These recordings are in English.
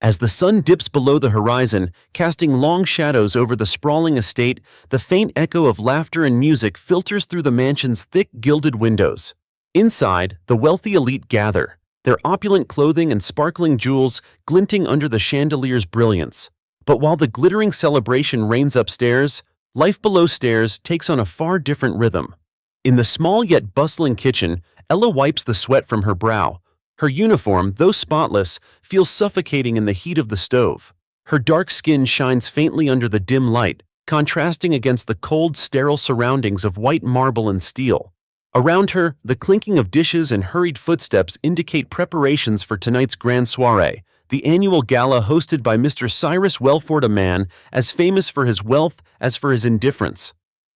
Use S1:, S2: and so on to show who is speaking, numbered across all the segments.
S1: As the sun dips below the horizon, casting long shadows over the sprawling estate, the faint echo of laughter and music filters through the mansion's thick gilded windows. Inside, the wealthy elite gather, their opulent clothing and sparkling jewels glinting under the chandelier's brilliance. But while the glittering celebration reigns upstairs, life below stairs takes on a far different rhythm. In the small yet bustling kitchen, Ella wipes the sweat from her brow. Her uniform, though spotless, feels suffocating in the heat of the stove. Her dark skin shines faintly under the dim light, contrasting against the cold, sterile surroundings of white marble and steel. Around her, the clinking of dishes and hurried footsteps indicate preparations for tonight's grand soiree, the annual gala hosted by Mr. Cyrus Wellford, a man as famous for his wealth as for his indifference.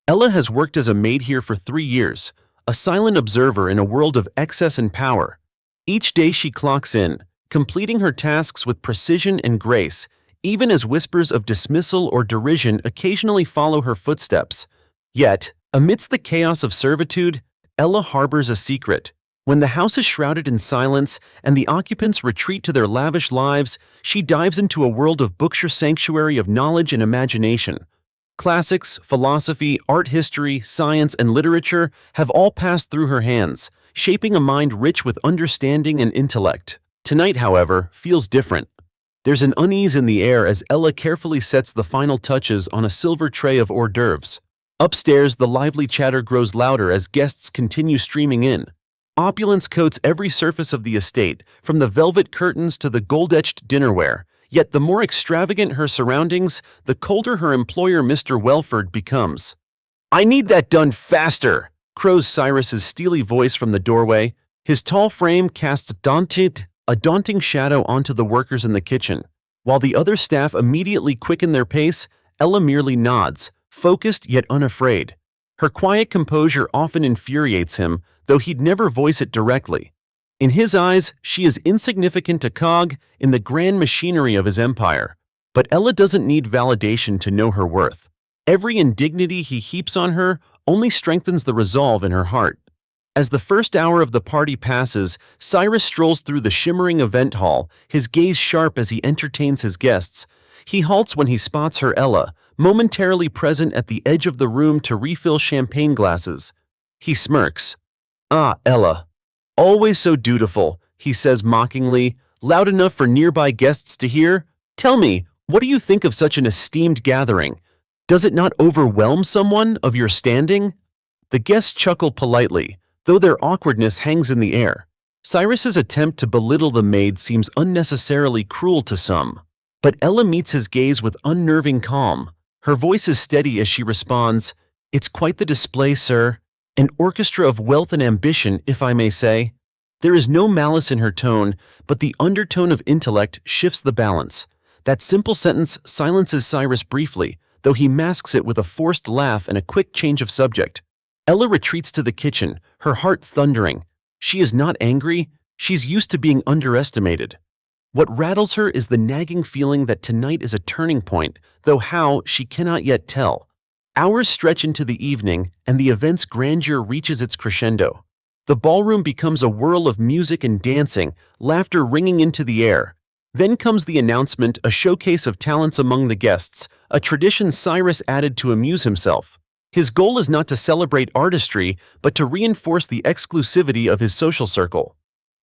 S1: Ella has worked as a maid here for 3 years, a silent observer in a world of excess and power. Each day she clocks in, completing her tasks with precision and grace, even as whispers of dismissal or derision occasionally follow her footsteps. Yet, amidst the chaos of servitude, Ella harbors a secret. When the house is shrouded in silence and the occupants retreat to their lavish lives, she dives into a world of bookshire sanctuary of knowledge and imagination. Classics, philosophy, art history, science, and literature have all passed through her hands, shaping a mind rich with understanding and intellect. Tonight, however, feels different. There's an unease in the air as Ella carefully sets the final touches on a silver tray of hors d'oeuvres. Upstairs, the lively chatter grows louder as guests continue streaming in. Opulence coats every surface of the estate, from the velvet curtains to the gold-etched dinnerware. Yet the more extravagant her surroundings, the colder her employer Mr. Wellford becomes. "I need that done faster," crows Cyrus's steely voice from the doorway. His tall frame casts a daunting shadow onto the workers in the kitchen. While the other staff immediately quicken their pace, Ella merely nods, focused yet unafraid. Her quiet composure often infuriates him, though he'd never voice it directly. In his eyes, she is insignificant a cog in the grand machinery of his empire. But Ella doesn't need validation to know her worth. Every indignity he heaps on her only strengthens the resolve in her heart. As the first hour of the party passes, Cyrus strolls through the shimmering event hall, his gaze sharp as he entertains his guests. He halts when he spots her Ella, momentarily present at the edge of the room to refill champagne glasses. He smirks. "Ah, Ella. Always so dutiful," he says mockingly, loud enough for nearby guests to hear. "Tell me, what do you think of such an esteemed gathering? Does it not overwhelm someone of your standing?" The guests chuckle politely, though their awkwardness hangs in the air. Cyrus's attempt to belittle the maid seems unnecessarily cruel to some. But Ella meets his gaze with unnerving calm. Her voice is steady as she responds, "It's quite the display, sir. An orchestra of wealth and ambition, if I may say." There is no malice in her tone, but the undertone of intellect shifts the balance. That simple sentence silences Cyrus briefly, though he masks it with a forced laugh and a quick change of subject. Ella retreats to the kitchen, her heart thundering. She is not angry, she's used to being underestimated. What rattles her is the nagging feeling that tonight is a turning point, though how, she cannot yet tell. Hours stretch into the evening, and the event's grandeur reaches its crescendo. The ballroom becomes a whirl of music and dancing, laughter ringing into the air. Then comes the announcement, a showcase of talents among the guests, a tradition Cyrus added to amuse himself. His goal is not to celebrate artistry, but to reinforce the exclusivity of his social circle.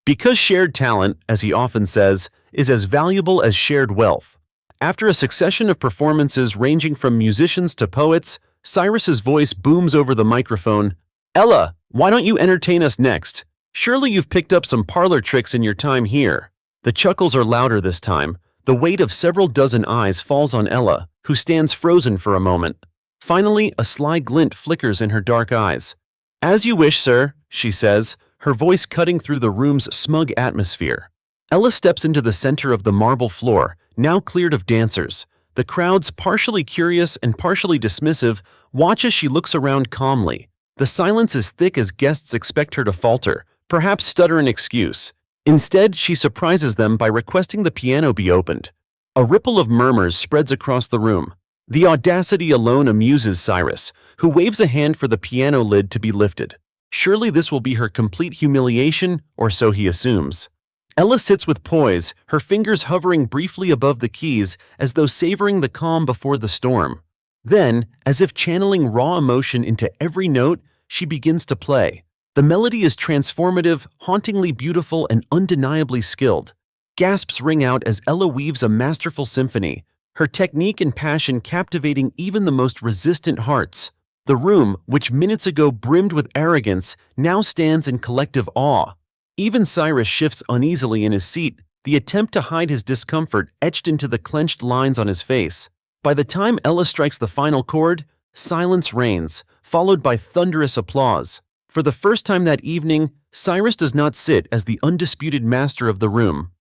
S1: Because shared talent, as he often says, is as valuable as shared wealth. After a succession of performances ranging from musicians to poets, Cyrus's voice booms over the microphone. "Ella, why don't you entertain us next? Surely you've picked up some parlor tricks in your time here." The chuckles are louder this time. The weight of several dozen eyes falls on Ella, who stands frozen for a moment. Finally, a sly glint flickers in her dark eyes. "As you wish, sir," she says, her voice cutting through the room's smug atmosphere. Ella steps into the center of the marble floor, now cleared of dancers. The crowds, partially curious and partially dismissive, watch as she looks around calmly. The silence is thick as guests expect her to falter, perhaps stutter an excuse. Instead, she surprises them by requesting the piano be opened. A ripple of murmurs spreads across the room. The audacity alone amuses Cyrus, who waves a hand for the piano lid to be lifted. Surely this will be her complete humiliation, or so he assumes. Ella sits with poise, her fingers hovering briefly above the keys as though savoring the calm before the storm. Then, as if channeling raw emotion into every note, she begins to play. The melody is transformative, hauntingly beautiful, and undeniably skilled. Gasps ring out as Ella weaves a masterful symphony, her technique and passion captivating even the most resistant hearts. The room, which minutes ago brimmed with arrogance, now stands in collective awe. Even Cyrus shifts uneasily in his seat, the attempt to hide his discomfort etched into the clenched lines on his face. By the time Ella strikes the final chord, silence reigns, followed by thunderous applause. For the first time that evening, Cyrus does not sit as the undisputed master of the room.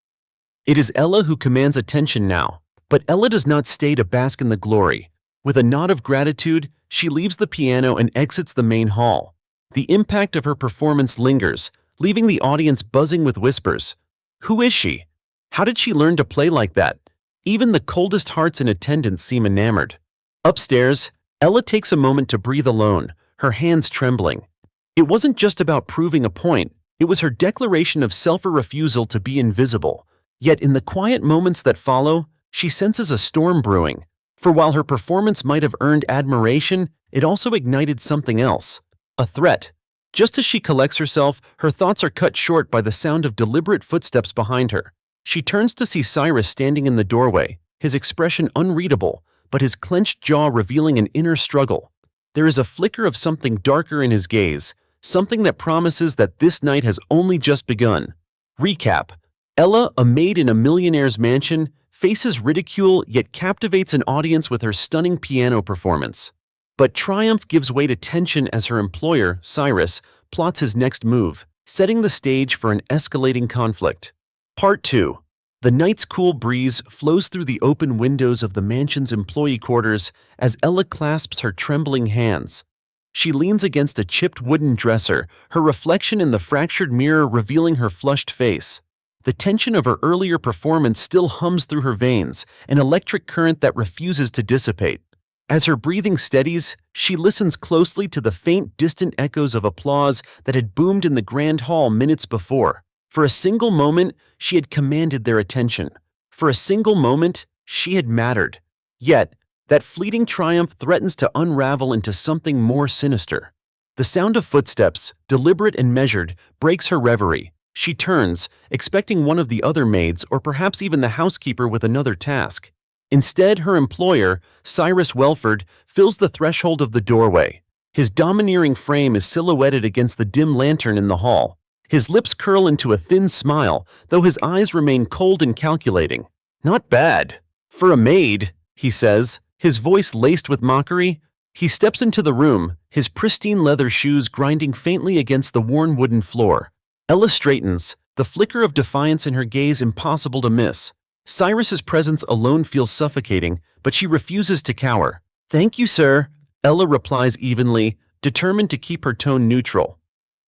S1: It is Ella who commands attention now, but Ella does not stay to bask in the glory. With a nod of gratitude, she leaves the piano and exits the main hall. The impact of her performance lingers, leaving the audience buzzing with whispers. Who is she? How did she learn to play like that? Even the coldest hearts in attendance seem enamored. Upstairs, Ella takes a moment to breathe alone, her hands trembling. It wasn't just about proving a point, it was her declaration of self-refusal to be invisible. Yet in the quiet moments that follow, she senses a storm brewing. For while her performance might have earned admiration, it also ignited something else. A threat. Just as she collects herself, her thoughts are cut short by the sound of deliberate footsteps behind her. She turns to see Cyrus standing in the doorway, his expression unreadable, but his clenched jaw revealing an inner struggle. There is a flicker of something darker in his gaze, something that promises that this night has only just begun. Recap. Ella, a maid in a millionaire's mansion, faces ridicule yet captivates an audience with her stunning piano performance. But triumph gives way to tension as her employer, Cyrus, plots his next move, setting the stage for an escalating conflict. Part 2. The night's cool breeze flows through the open windows of the mansion's employee quarters as Ella clasps her trembling hands. She leans against a chipped wooden dresser, her reflection in the fractured mirror revealing her flushed face. The tension of her earlier performance still hums through her veins, an electric current that refuses to dissipate. As her breathing steadies, she listens closely to the faint, distant echoes of applause that had boomed in the grand hall minutes before. For a single moment, she had commanded their attention. For a single moment, she had mattered. Yet, that fleeting triumph threatens to unravel into something more sinister. The sound of footsteps, deliberate and measured, breaks her reverie. She turns, expecting one of the other maids or perhaps even the housekeeper with another task. Instead, her employer, Cyrus Wellford, fills the threshold of the doorway. His domineering frame is silhouetted against the dim lantern in the hall. His lips curl into a thin smile, though his eyes remain cold and calculating. "Not bad. For a maid," he says, his voice laced with mockery. He steps into the room, his pristine leather shoes grinding faintly against the worn wooden floor. Ella straightens, the flicker of defiance in her gaze impossible to miss. Cyrus's presence alone feels suffocating, but she refuses to cower. "Thank you, sir," Ella replies evenly, determined to keep her tone neutral.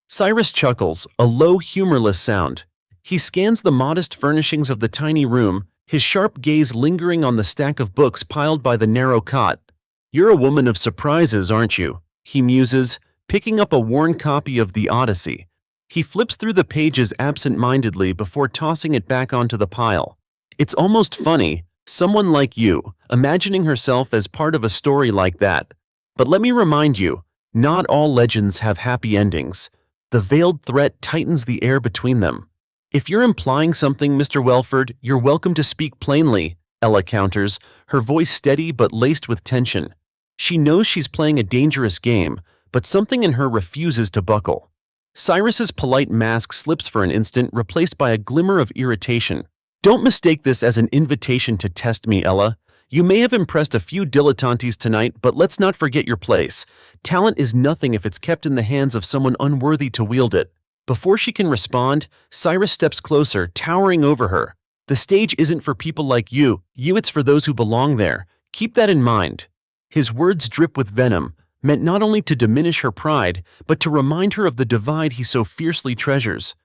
S1: Cyrus chuckles, a low, humorless sound. He scans the modest furnishings of the tiny room, his sharp gaze lingering on the stack of books piled by the narrow cot. "You're a woman of surprises, aren't you?" he muses, picking up a worn copy of the Odyssey. He flips through the pages absent-mindedly before tossing it back onto the pile. "It's almost funny, someone like you, imagining herself as part of a story like that. But let me remind you, not all legends have happy endings." The veiled threat tightens the air between them. "If you're implying something, Mr. Wellford, you're welcome to speak plainly," Ella counters, her voice steady but laced with tension. She knows she's playing a dangerous game, but something in her refuses to buckle. Cyrus's polite mask slips for an instant, replaced by a glimmer of irritation. "Don't mistake this as an invitation to test me, Ella. You may have impressed a few dilettantes tonight, but let's not forget your place. Talent is nothing if it's kept in the hands of someone unworthy to wield it." Before she can respond, Cyrus steps closer, towering over her. "The stage isn't for people like you, it's for those who belong there. Keep that in mind." His words drip with venom, meant not only to diminish her pride, but to remind her of the divide he so fiercely treasures.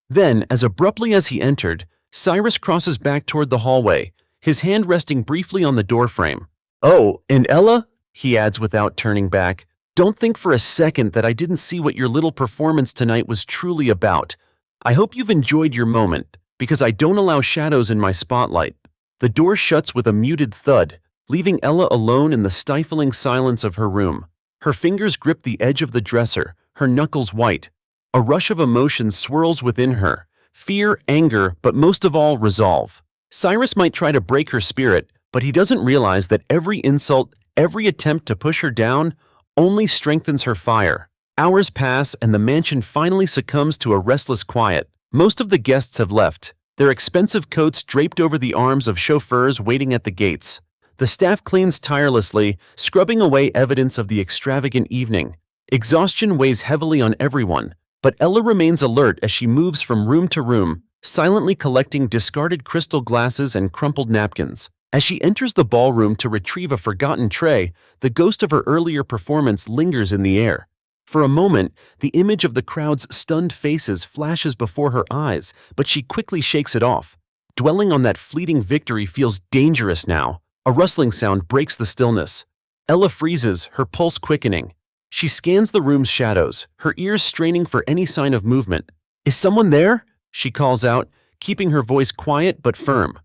S1: Then, as abruptly as he entered, Cyrus crosses back toward the hallway, his hand resting briefly on the doorframe. "Oh, and Ella," he adds without turning back, "don't think for a second that I didn't see what your little performance tonight was truly about. I hope you've enjoyed your moment. Because I don't allow shadows in my spotlight. The door shuts with a muted thud, leaving Ella alone in the stifling silence of her room. Her fingers grip the edge of the dresser, her knuckles white. A rush of emotions swirls within her. Fear, anger, but most of all, resolve. Cyrus might try to break her spirit, but he doesn't realize that every insult, every attempt to push her down, only strengthens her fire. Hours pass and the mansion finally succumbs to a restless quiet. Most of the guests have left, their expensive coats draped over the arms of chauffeurs waiting at the gates. The staff cleans tirelessly, scrubbing away evidence of the extravagant evening. Exhaustion weighs heavily on everyone, but Ella remains alert as she moves from room to room, silently collecting discarded crystal glasses and crumpled napkins. As she enters the ballroom to retrieve a forgotten tray, the ghost of her earlier performance lingers in the air. For a moment, the image of the crowd's stunned faces flashes before her eyes, but she quickly shakes it off. Dwelling on that fleeting victory feels dangerous now. A rustling sound breaks the stillness. Ella freezes, her pulse quickening. She scans the room's shadows, her ears straining for any sign of movement. "Is someone there?" she calls out, keeping her voice quiet but firm.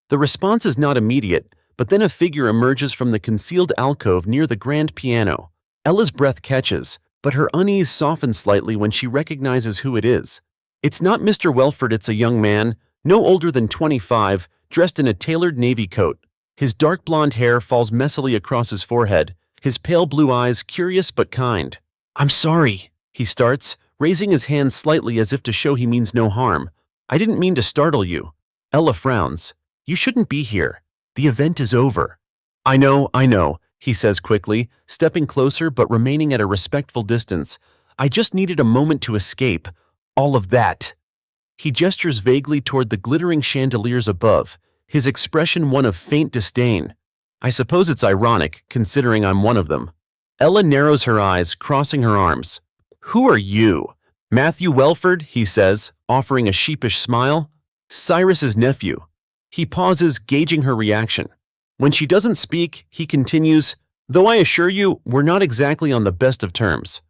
S1: The response is not immediate, but then a figure emerges from the concealed alcove near the grand piano. Ella's breath catches, but her unease softens slightly when she recognizes who it is. It's not Mr. Wellford, it's a young man, no older than 25, dressed in a tailored navy coat. His dark blonde hair falls messily across his forehead, his pale blue eyes curious but kind. "I'm sorry," he starts, raising his hand slightly as if to show he means no harm. "I didn't mean to startle you." Ella frowns. "You shouldn't be here. The event is over." I know, he says quickly, stepping closer but remaining at a respectful distance. "I just needed a moment to escape. All of that." He gestures vaguely toward the glittering chandeliers above, his expression one of faint disdain. "I suppose it's ironic, considering I'm one of them." Ella narrows her eyes, crossing her arms. "Who are you?" "Matthew Wellford," he says, offering a sheepish smile. "Cyrus's nephew." He pauses, gauging her reaction. When she doesn't speak, he continues, "Though I assure you, we're not exactly on the best of terms."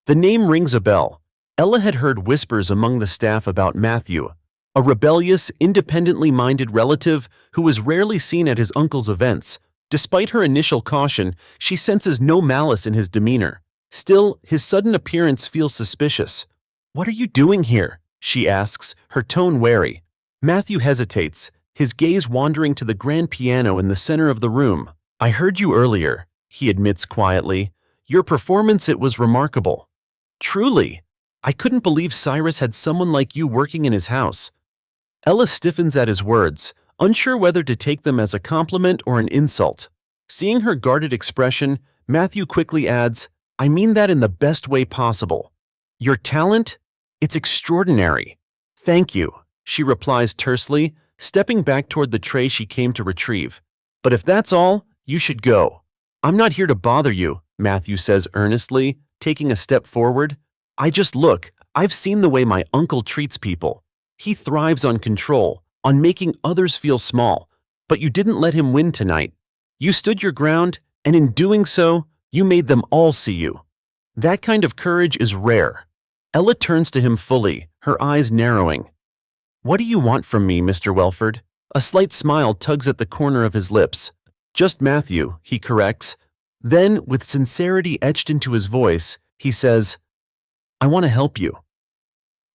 S1: The name rings a bell. Ella had heard whispers among the staff about Matthew, a rebellious, independently minded relative who was rarely seen at his uncle's events. Despite her initial caution, she senses no malice in his demeanor. Still, his sudden appearance feels suspicious. "What are you doing here?" she asks, her tone wary. Matthew hesitates, his gaze wandering to the grand piano in the center of the room. "I heard you earlier," he admits quietly. "Your performance, it was remarkable." "Truly. I couldn't believe Cyrus had someone like you working in his house." Ella stiffens at his words, unsure whether to take them as a compliment or an insult. Seeing her guarded expression, Matthew quickly adds, "I mean that in the best way possible. Your talent? It's extraordinary." "Thank you," she replies tersely, stepping back toward the tray she came to retrieve. "But if that's all, you should go." "I'm not here to bother you," Matthew says earnestly, taking a step forward. I've seen the way my uncle treats people. He thrives on control, on making others feel small. But you didn't let him win tonight. You stood your ground, and in doing so, you made them all see you. That kind of courage is rare." Ella turns to him fully, her eyes narrowing. "What do you want from me, Mr. Wellford?" A slight smile tugs at the corner of his lips. "Just Matthew," he corrects. Then, with sincerity etched into his voice, he says, "I want to help you."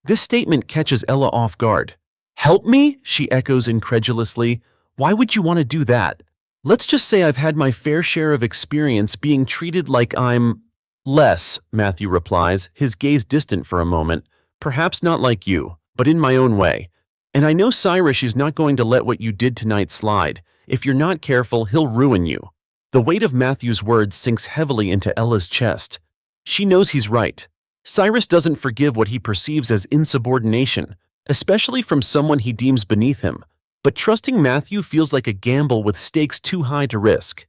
S1: This statement catches Ella off guard. "Help me?" she echoes incredulously. "Why would you want to do that?" "Let's just say I've had my fair share of experience being treated like I'm less," Matthew replies, his gaze distant for a moment. "Perhaps not like you, but in my own way. And I know Cyrus is not going to let what you did tonight slide. If you're not careful, he'll ruin you." The weight of Matthew's words sinks heavily into Ella's chest. She knows he's right. Cyrus doesn't forgive what he perceives as insubordination, especially from someone he deems beneath him. But trusting Matthew feels like a gamble with stakes too high to risk.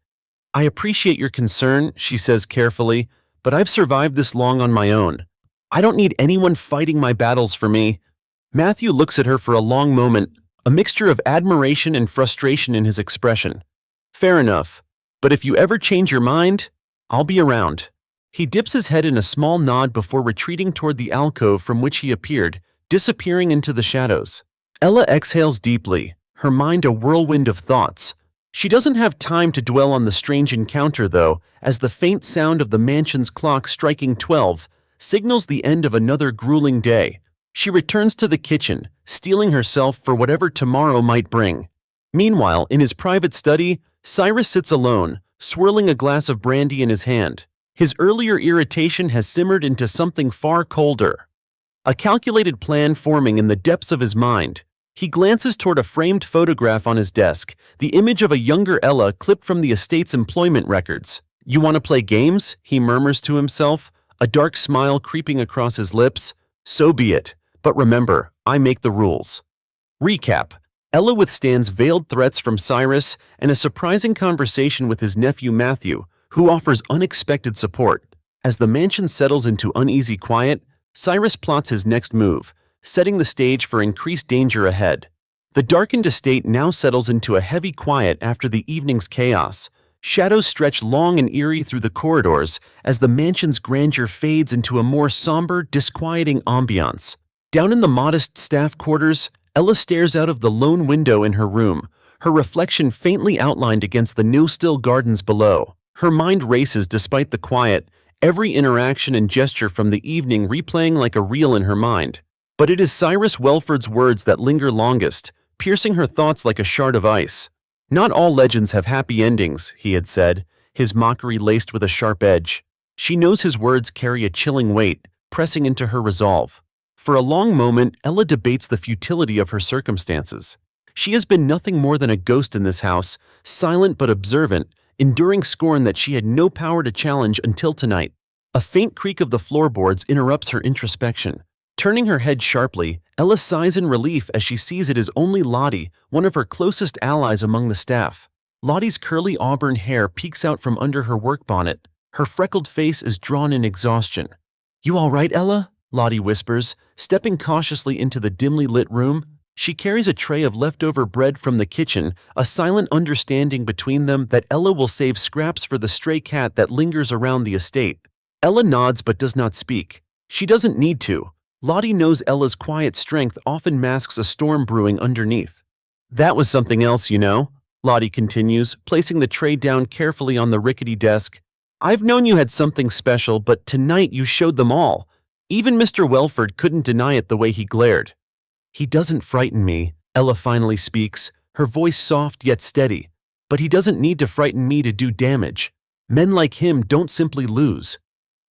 S1: "I appreciate your concern," she says carefully, "but I've survived this long on my own. I don't need anyone fighting my battles for me." Matthew looks at her for a long moment, a mixture of admiration and frustration in his expression. "Fair enough, but if you ever change your mind, I'll be around." He dips his head in a small nod before retreating toward the alcove from which he appeared, disappearing into the shadows. Ella exhales deeply, her mind a whirlwind of thoughts. She doesn't have time to dwell on the strange encounter, though, as the faint sound of the mansion's clock striking 12 signals the end of another grueling day. She returns to the kitchen, steeling herself for whatever tomorrow might bring. Meanwhile, in his private study, Cyrus sits alone, swirling a glass of brandy in his hand. His earlier irritation has simmered into something far colder. A calculated plan forming in the depths of his mind. He glances toward a framed photograph on his desk, the image of a younger Ella clipped from the estate's employment records. "You want to play games?" he murmurs to himself, a dark smile creeping across his lips. "So be it. But remember, I make the rules." Recap. Ella withstands veiled threats from Cyrus and a surprising conversation with his nephew Matthew, who offers unexpected support. As the mansion settles into uneasy quiet, Cyrus plots his next move, setting the stage for increased danger ahead. The darkened estate now settles into a heavy quiet after the evening's chaos. Shadows stretch long and eerie through the corridors as the mansion's grandeur fades into a more somber, disquieting ambiance. Down in the modest staff quarters, Ella stares out of the lone window in her room, her reflection faintly outlined against the no-still gardens below. Her mind races despite the quiet, every interaction and gesture from the evening replaying like a reel in her mind. But it is Cyrus Wellford's words that linger longest, piercing her thoughts like a shard of ice. "Not all legends have happy endings," he had said, his mockery laced with a sharp edge. She knows his words carry a chilling weight, pressing into her resolve. For a long moment, Ella debates the futility of her circumstances. She has been nothing more than a ghost in this house, silent but observant, enduring scorn that she had no power to challenge until tonight. A faint creak of the floorboards interrupts her introspection. Turning her head sharply, Ella sighs in relief as she sees it is only Lottie, one of her closest allies among the staff. Lottie's curly auburn hair peeks out from under her work bonnet. Her freckled face is drawn in exhaustion. "You all right, Ella?" Lottie whispers, stepping cautiously into the dimly lit room. She carries a tray of leftover bread from the kitchen, a silent understanding between them that Ella will save scraps for the stray cat that lingers around the estate. Ella nods but does not speak. She doesn't need to. Lottie knows Ella's quiet strength often masks a storm brewing underneath. "That was something else, you know," Lottie continues, placing the tray down carefully on the rickety desk. "I've known you had something special, but tonight you showed them all. Even Mr. Wellford couldn't deny it the way he glared." "He doesn't frighten me," Ella finally speaks, her voice soft yet steady. "But he doesn't need to frighten me to do damage. Men like him don't simply lose."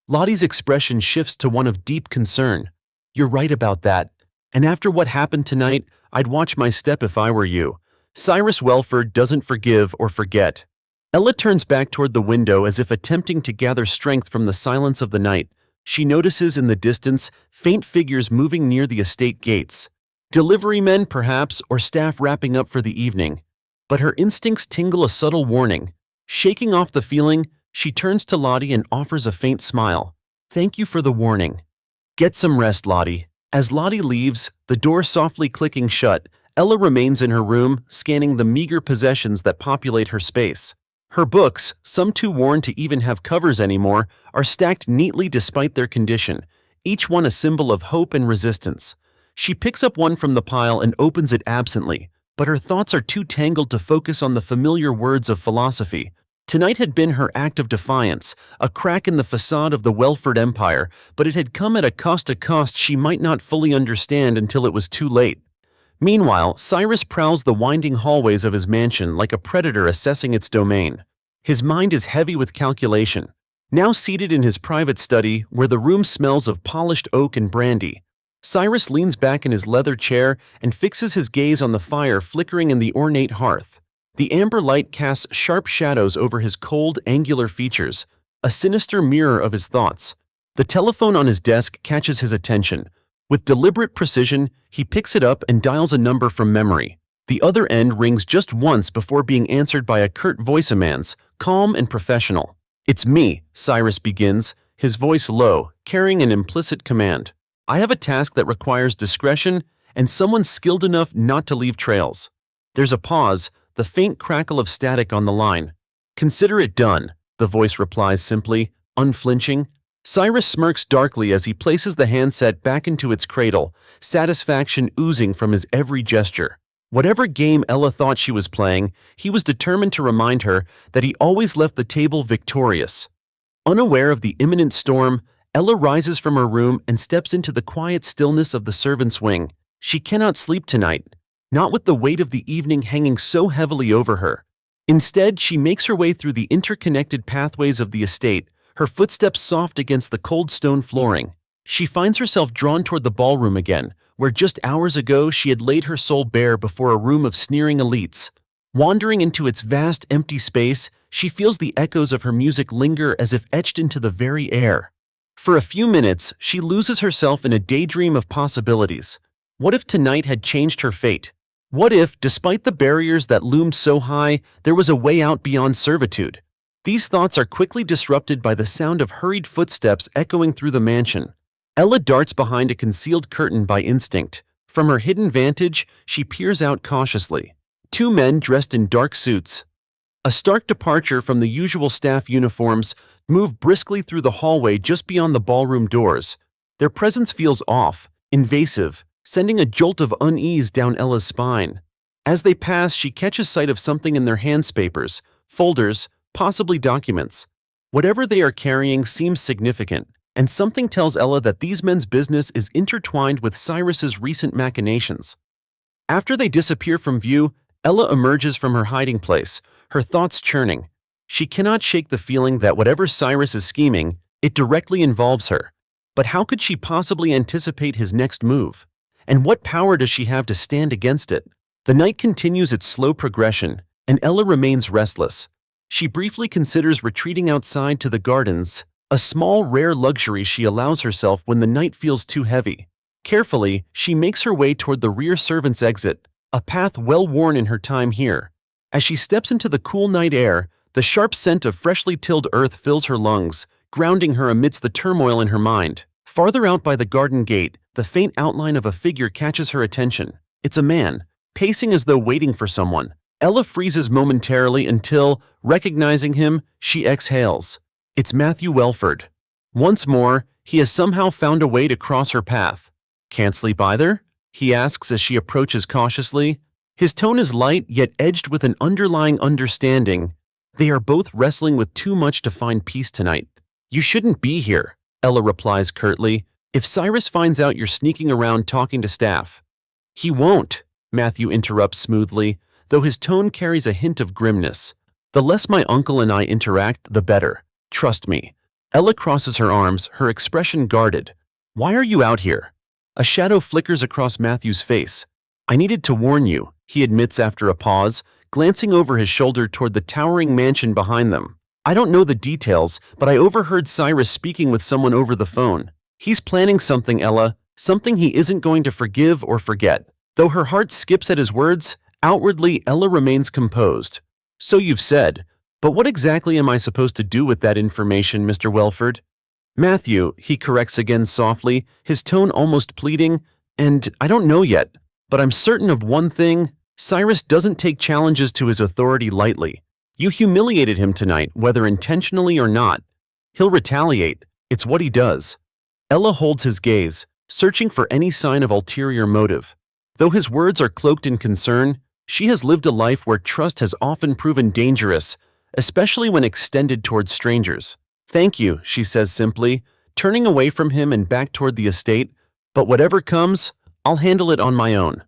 S1: Lottie's expression shifts to one of deep concern. "You're right about that. And after what happened tonight, I'd watch my step if I were you. Cyrus Wellford doesn't forgive or forget." Ella turns back toward the window as if attempting to gather strength from the silence of the night. She notices in the distance faint figures moving near the estate gates. Delivery men, perhaps, or staff wrapping up for the evening. But her instincts tingle a subtle warning. Shaking off the feeling, she turns to Lottie and offers a faint smile. "Thank you for the warning. Get some rest, Lottie." As Lottie leaves, the door softly clicking shut, Ella remains in her room, scanning the meager possessions that populate her space. Her books, some too worn to even have covers anymore, are stacked neatly despite their condition, each one a symbol of hope and resistance. She picks up one from the pile and opens it absently, but her thoughts are too tangled to focus on the familiar words of philosophy. Tonight had been her act of defiance, a crack in the facade of the Wellford empire, but it had come at a cost she might not fully understand until it was too late. Meanwhile, Cyrus prowls the winding hallways of his mansion like a predator assessing its domain. His mind is heavy with calculation. Now seated in his private study, where the room smells of polished oak and brandy, Cyrus leans back in his leather chair and fixes his gaze on the fire flickering in the ornate hearth. The amber light casts sharp shadows over his cold, angular features, a sinister mirror of his thoughts. The telephone on his desk catches his attention. With deliberate precision, he picks it up and dials a number from memory. The other end rings just once before being answered by a curt voice a man's, calm and professional. "It's me," Cyrus begins, his voice low, carrying an implicit command. "I have a task that requires discretion and someone skilled enough not to leave trails." There's a pause, the faint crackle of static on the line. "Consider it done," the voice replies simply, unflinching. Cyrus smirks darkly as he places the handset back into its cradle, satisfaction oozing from his every gesture. Whatever game Ella thought she was playing, he was determined to remind her that he always left the table victorious. Unaware of the imminent storm, Ella rises from her room and steps into the quiet stillness of the servants' wing. She cannot sleep tonight, not with the weight of the evening hanging so heavily over her. Instead, she makes her way through the interconnected pathways of the estate, her footsteps soft against the cold stone flooring. She finds herself drawn toward the ballroom again, where just hours ago she had laid her soul bare before a room of sneering elites. Wandering into its vast empty space, she feels the echoes of her music linger as if etched into the very air. For a few minutes, she loses herself in a daydream of possibilities. What if tonight had changed her fate? What if, despite the barriers that loomed so high, there was a way out beyond servitude? These thoughts are quickly disrupted by the sound of hurried footsteps echoing through the mansion. Ella darts behind a concealed curtain by instinct. From her hidden vantage, she peers out cautiously. Two men dressed in dark suits, a stark departure from the usual staff uniforms, move briskly through the hallway just beyond the ballroom doors. Their presence feels off, invasive, sending a jolt of unease down Ella's spine. As they pass, she catches sight of something in their hands: papers, folders, possibly documents. Whatever they are carrying seems significant, and something tells Ella that these men's business is intertwined with Cyrus's recent machinations. After they disappear from view, Ella emerges from her hiding place, her thoughts churning. She cannot shake the feeling that whatever Cyrus is scheming, it directly involves her. But how could she possibly anticipate his next move? And what power does she have to stand against it? The night continues its slow progression, and Ella remains restless. She briefly considers retreating outside to the gardens, a small, rare luxury she allows herself when the night feels too heavy. Carefully, she makes her way toward the rear servants' exit, a path well worn in her time here. As she steps into the cool night air, the sharp scent of freshly tilled earth fills her lungs, grounding her amidst the turmoil in her mind. Farther out by the garden gate, the faint outline of a figure catches her attention. It's a man, pacing as though waiting for someone. Ella freezes momentarily until, recognizing him, she exhales. It's Matthew Wellford. Once more, he has somehow found a way to cross her path. "Can't sleep either?" he asks as she approaches cautiously. His tone is light yet edged with an underlying understanding. They are both wrestling with too much to find peace tonight. "You shouldn't be here," Ella replies curtly. "If Cyrus finds out you're sneaking around talking to staff." "He won't," Matthew interrupts smoothly, though his tone carries a hint of grimness. "The less my uncle and I interact, the better. Trust me." Ella crosses her arms, her expression guarded. "Why are you out here?" A shadow flickers across Matthew's face. "I needed to warn you," he admits after a pause, glancing over his shoulder toward the towering mansion behind them. "I don't know the details, but I overheard Cyrus speaking with someone over the phone. He's planning something, Ella, something he isn't going to forgive or forget." Though her heart skips at his words, outwardly Ella remains composed. "So you've said, but what exactly am I supposed to do with that information, Mr. Wellford?" "Matthew," he corrects again softly, his tone almost pleading, "and I don't know yet, but I'm certain of one thing: Cyrus doesn't take challenges to his authority lightly. You humiliated him tonight, whether intentionally or not. He'll retaliate. It's what he does." Ella holds his gaze, searching for any sign of ulterior motive. Though his words are cloaked in concern, she has lived a life where trust has often proven dangerous, especially when extended towards strangers. "Thank you," she says simply, turning away from him and back toward the estate, "but whatever comes, I'll handle it on my own."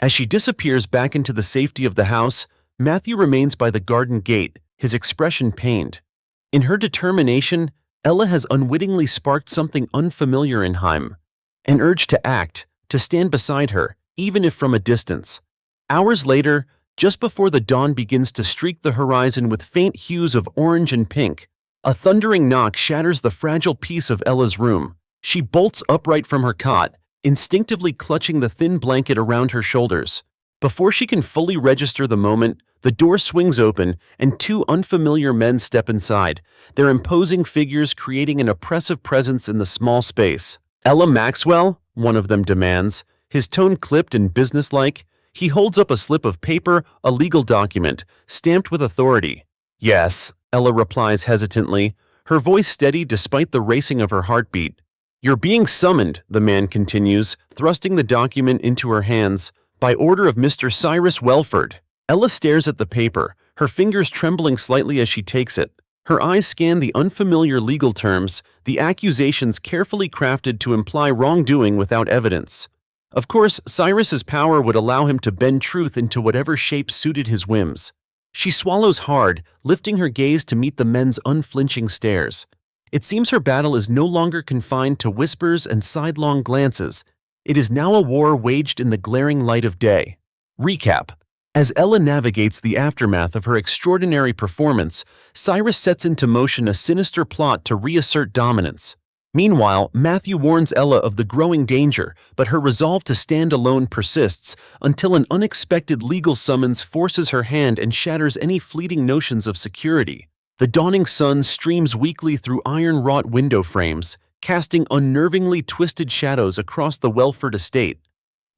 S1: As she disappears back into the safety of the house, Matthew remains by the garden gate, his expression pained. In her determination, Ella has unwittingly sparked something unfamiliar in him, an urge to act, to stand beside her, even if from a distance. Hours later, just before the dawn begins to streak the horizon with faint hues of orange and pink, a thundering knock shatters the fragile peace of Ella's room. She bolts upright from her cot, instinctively clutching the thin blanket around her shoulders. Before she can fully register the moment, the door swings open and two unfamiliar men step inside, their imposing figures creating an oppressive presence in the small space. "Ella Maxwell?" one of them demands, his tone clipped and businesslike. He holds up a slip of paper, a legal document, stamped with authority. "Yes," Ella replies hesitantly, her voice steady despite the racing of her heartbeat. "You're being summoned," the man continues, thrusting the document into her hands, "by order of Mr. Cyrus Wellford." Ella stares at the paper, her fingers trembling slightly as she takes it. Her eyes scan the unfamiliar legal terms, the accusations carefully crafted to imply wrongdoing without evidence. Of course, Cyrus's power would allow him to bend truth into whatever shape suited his whims. She swallows hard, lifting her gaze to meet the men's unflinching stares. It seems her battle is no longer confined to whispers and sidelong glances. It is now a war waged in the glaring light of day. Recap. As Ella navigates the aftermath of her extraordinary performance, Cyrus sets into motion a sinister plot to reassert dominance. Meanwhile, Matthew warns Ella of the growing danger, but her resolve to stand alone persists until an unexpected legal summons forces her hand and shatters any fleeting notions of security. The dawning sun streams weakly through iron-wrought window frames, casting unnervingly twisted shadows across the Wellford estate.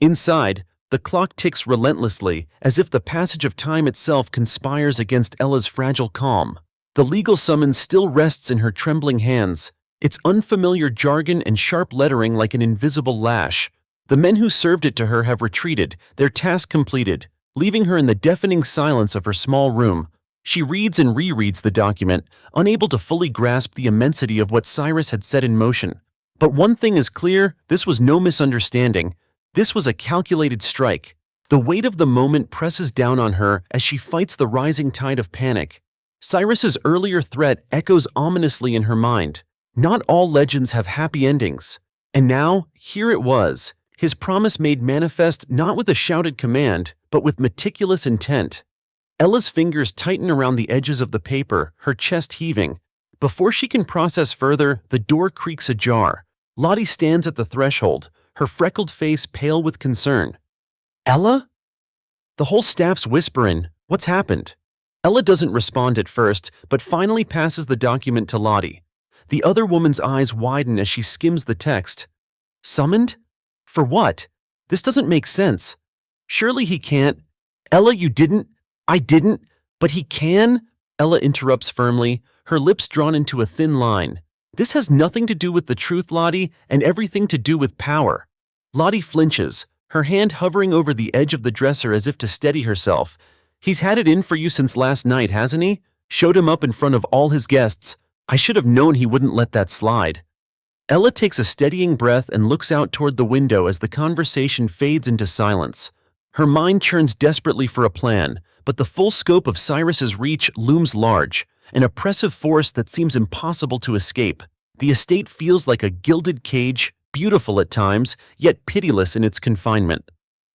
S1: Inside, the clock ticks relentlessly, as if the passage of time itself conspires against Ella's fragile calm. The legal summons still rests in her trembling hands, its unfamiliar jargon and sharp lettering like an invisible lash. The men who served it to her have retreated, their task completed, leaving her in the deafening silence of her small room. She reads and rereads the document, unable to fully grasp the immensity of what Cyrus had set in motion. But one thing is clear, this was no misunderstanding. This was a calculated strike. The weight of the moment presses down on her as she fights the rising tide of panic. Cyrus's earlier threat echoes ominously in her mind. Not all legends have happy endings. And now, here it was, his promise made manifest not with a shouted command, but with meticulous intent. Ella's fingers tighten around the edges of the paper, her chest heaving. Before she can process further, the door creaks ajar. Lottie stands at the threshold, her freckled face pale with concern. "Ella?" The whole staff's whispering, "What's happened?" Ella doesn't respond at first, but finally passes the document to Lottie. The other woman's eyes widen as she skims the text. "Summoned? For what? This doesn't make sense. Surely he can't." "Ella, you didn't." "I didn't, but he can," Ella interrupts firmly, her lips drawn into a thin line. "This has nothing to do with the truth, Lottie, and everything to do with power." Lottie flinches, her hand hovering over the edge of the dresser as if to steady herself. "He's had it in for you since last night, hasn't he? Showed him up in front of all his guests. I should have known he wouldn't let that slide." Ella takes a steadying breath and looks out toward the window as the conversation fades into silence. Her mind churns desperately for a plan, but the full scope of Cyrus's reach looms large, an oppressive force that seems impossible to escape. The estate feels like a gilded cage, beautiful at times, yet pitiless in its confinement.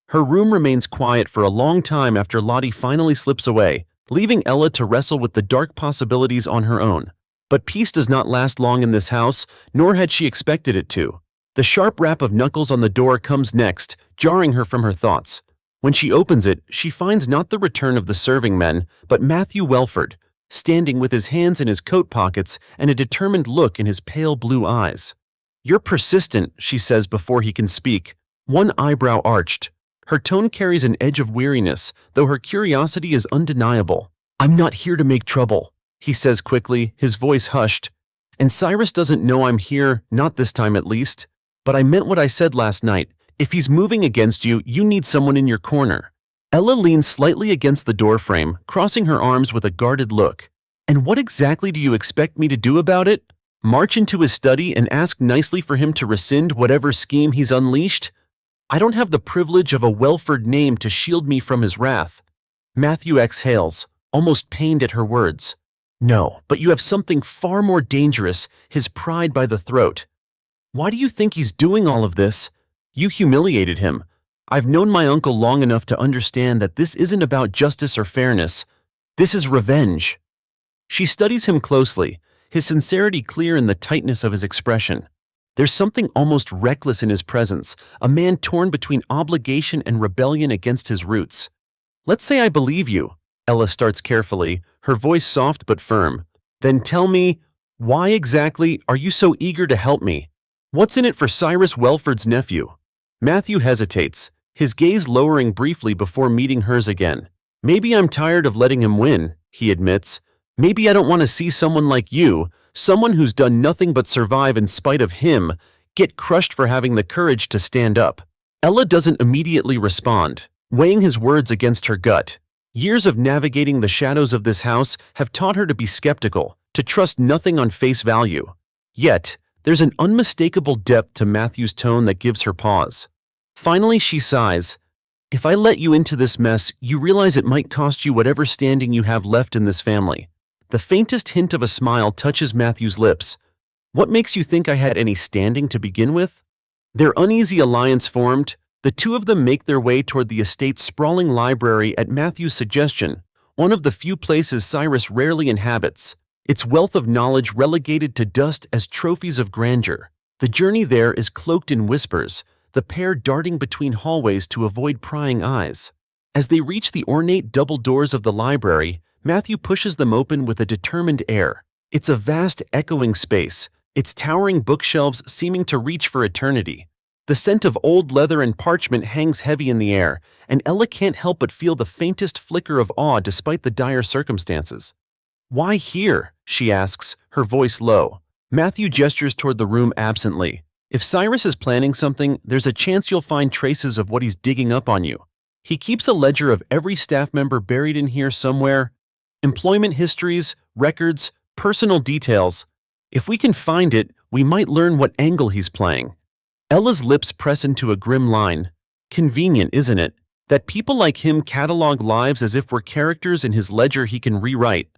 S1: Her room remains quiet for a long time after Lottie finally slips away, leaving Ella to wrestle with the dark possibilities on her own. But peace does not last long in this house, nor had she expected it to. The sharp rap of knuckles on the door comes next, jarring her from her thoughts. When she opens it, she finds not the return of the serving men, but Matthew Wellford, standing with his hands in his coat pockets and a determined look in his pale blue eyes. "You're persistent," she says before he can speak, one eyebrow arched. Her tone carries an edge of weariness, though her curiosity is undeniable. "I'm not here to make trouble," he says quickly, his voice hushed. "And Cyrus doesn't know I'm here, not this time at least. But I meant what I said last night. If he's moving against you, you need someone in your corner." Ella leans slightly against the doorframe, crossing her arms with a guarded look. "And what exactly do you expect me to do about it? March into his study and ask nicely for him to rescind whatever scheme he's unleashed? I don't have the privilege of a Wellford name to shield me from his wrath." Matthew exhales, almost pained at her words. "No, but you have something far more dangerous, his pride by the throat. Why do you think he's doing all of this? You humiliated him. I've known my uncle long enough to understand that this isn't about justice or fairness. This is revenge." She studies him closely, his sincerity clear in the tightness of his expression. There's something almost reckless in his presence, a man torn between obligation and rebellion against his roots. "Let's say I believe you," Ella starts carefully, her voice soft but firm. "Then tell me, why exactly are you so eager to help me? What's in it for Cyrus Wellford's nephew?" Matthew hesitates, his gaze lowering briefly before meeting hers again. "Maybe I'm tired of letting him win," he admits. "Maybe I don't want to see someone like you, Someone who's done nothing but survive in spite of him, get crushed for having the courage to stand up. Ella doesn't immediately respond, weighing his words against her gut. Years of navigating the shadows of this house have taught her to be skeptical, to trust nothing on face value. Yet, there's an unmistakable depth to Matthew's tone that gives her pause. Finally, she sighs. If I let you into this mess, you realize it might cost you whatever standing you have left in this family. The faintest hint of a smile touches Matthew's lips. What makes you think I had any standing to begin with? Their uneasy alliance formed. The two of them make their way toward the estate's sprawling library at Matthew's suggestion, one of the few places Cyrus rarely inhabits, its wealth of knowledge relegated to dust as trophies of grandeur. The journey there is cloaked in whispers, the pair darting between hallways to avoid prying eyes. As they reach the ornate double doors of the library, Matthew pushes them open with a determined air. It's a vast, echoing space, its towering bookshelves seeming to reach for eternity. The scent of old leather and parchment hangs heavy in the air, and Ella can't help but feel the faintest flicker of awe despite the dire circumstances. "Why here?" she asks, her voice low. Matthew gestures toward the room absently. "If Cyrus is planning something, there's a chance you'll find traces of what he's digging up on you. He keeps a ledger of every staff member buried in here somewhere. Employment histories, records, personal details. If we can find it, we might learn what angle he's playing." Ella's lips press into a grim line. Convenient, isn't it, that people like him catalog lives as if we're characters in his ledger he can rewrite?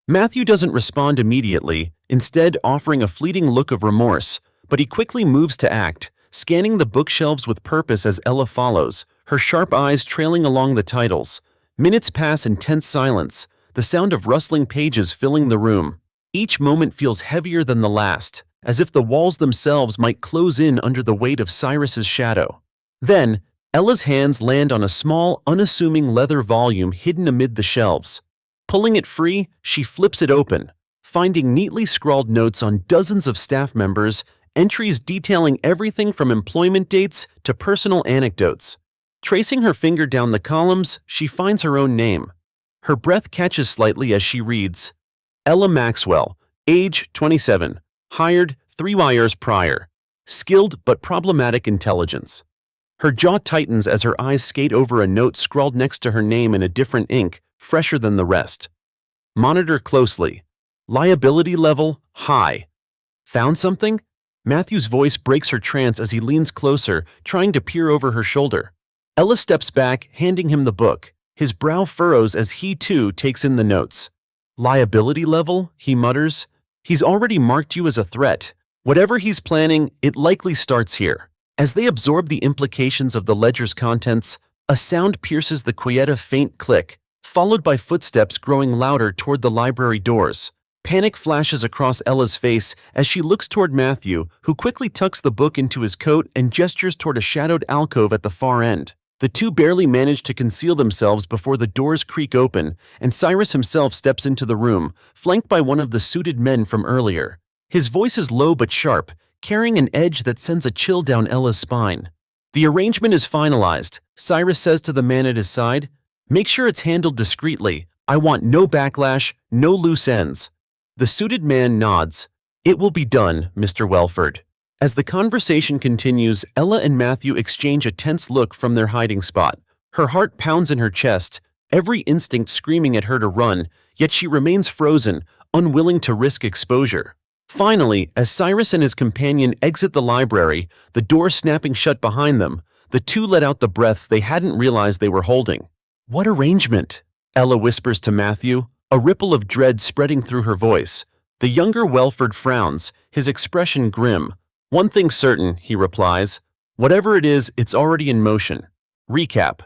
S1: Matthew doesn't respond immediately, instead offering a fleeting look of remorse, but he quickly moves to act, scanning the bookshelves with purpose as Ella follows, her sharp eyes trailing along the titles. Minutes pass in tense silence, the sound of rustling pages filling the room. Each moment feels heavier than the last, as if the walls themselves might close in under the weight of Cyrus's shadow. Then, Ella's hands land on a small, unassuming leather volume hidden amid the shelves. Pulling it free, she flips it open, finding neatly scrawled notes on dozens of staff members, entries detailing everything from employment dates to personal anecdotes. Tracing her finger down the columns, she finds her own name. Her breath catches slightly as she reads, Ella Maxwell, age 27, hired 3 years prior, skilled but problematic intelligence. Her jaw tightens as her eyes skate over a note scrawled next to her name in a different ink, fresher than the rest. Monitor closely. Liability level, high. Found something? Matthew's voice breaks her trance as he leans closer, trying to peer over her shoulder. Ella steps back, handing him the book. His brow furrows as he, too, takes in the notes. Liability level, he mutters. He's already marked you as a threat. Whatever he's planning, it likely starts here. As they absorb the implications of the ledger's contents, a sound pierces the quiet, a faint click, followed by footsteps growing louder toward the library doors. Panic flashes across Ella's face as she looks toward Matthew, who quickly tucks the book into his coat and gestures toward a shadowed alcove at the far end. The two barely manage to conceal themselves before the doors creak open, and Cyrus himself steps into the room, flanked by one of the suited men from earlier. His voice is low but sharp, carrying an edge that sends a chill down Ella's spine. The arrangement is finalized, Cyrus says to the man at his side. Make sure it's handled discreetly. I want no backlash, no loose ends. The suited man nods. It will be done, Mr. Wellford. As the conversation continues, Ella and Matthew exchange a tense look from their hiding spot. Her heart pounds in her chest, every instinct screaming at her to run, yet she remains frozen, unwilling to risk exposure. Finally, as Cyrus and his companion exit the library, the door snapping shut behind them, the two let out the breaths they hadn't realized they were holding. What arrangement? Ella whispers to Matthew, a ripple of dread spreading through her voice. The younger Wellford frowns, his expression grim. One thing's certain, he replies. Whatever it is, it's already in motion. Recap.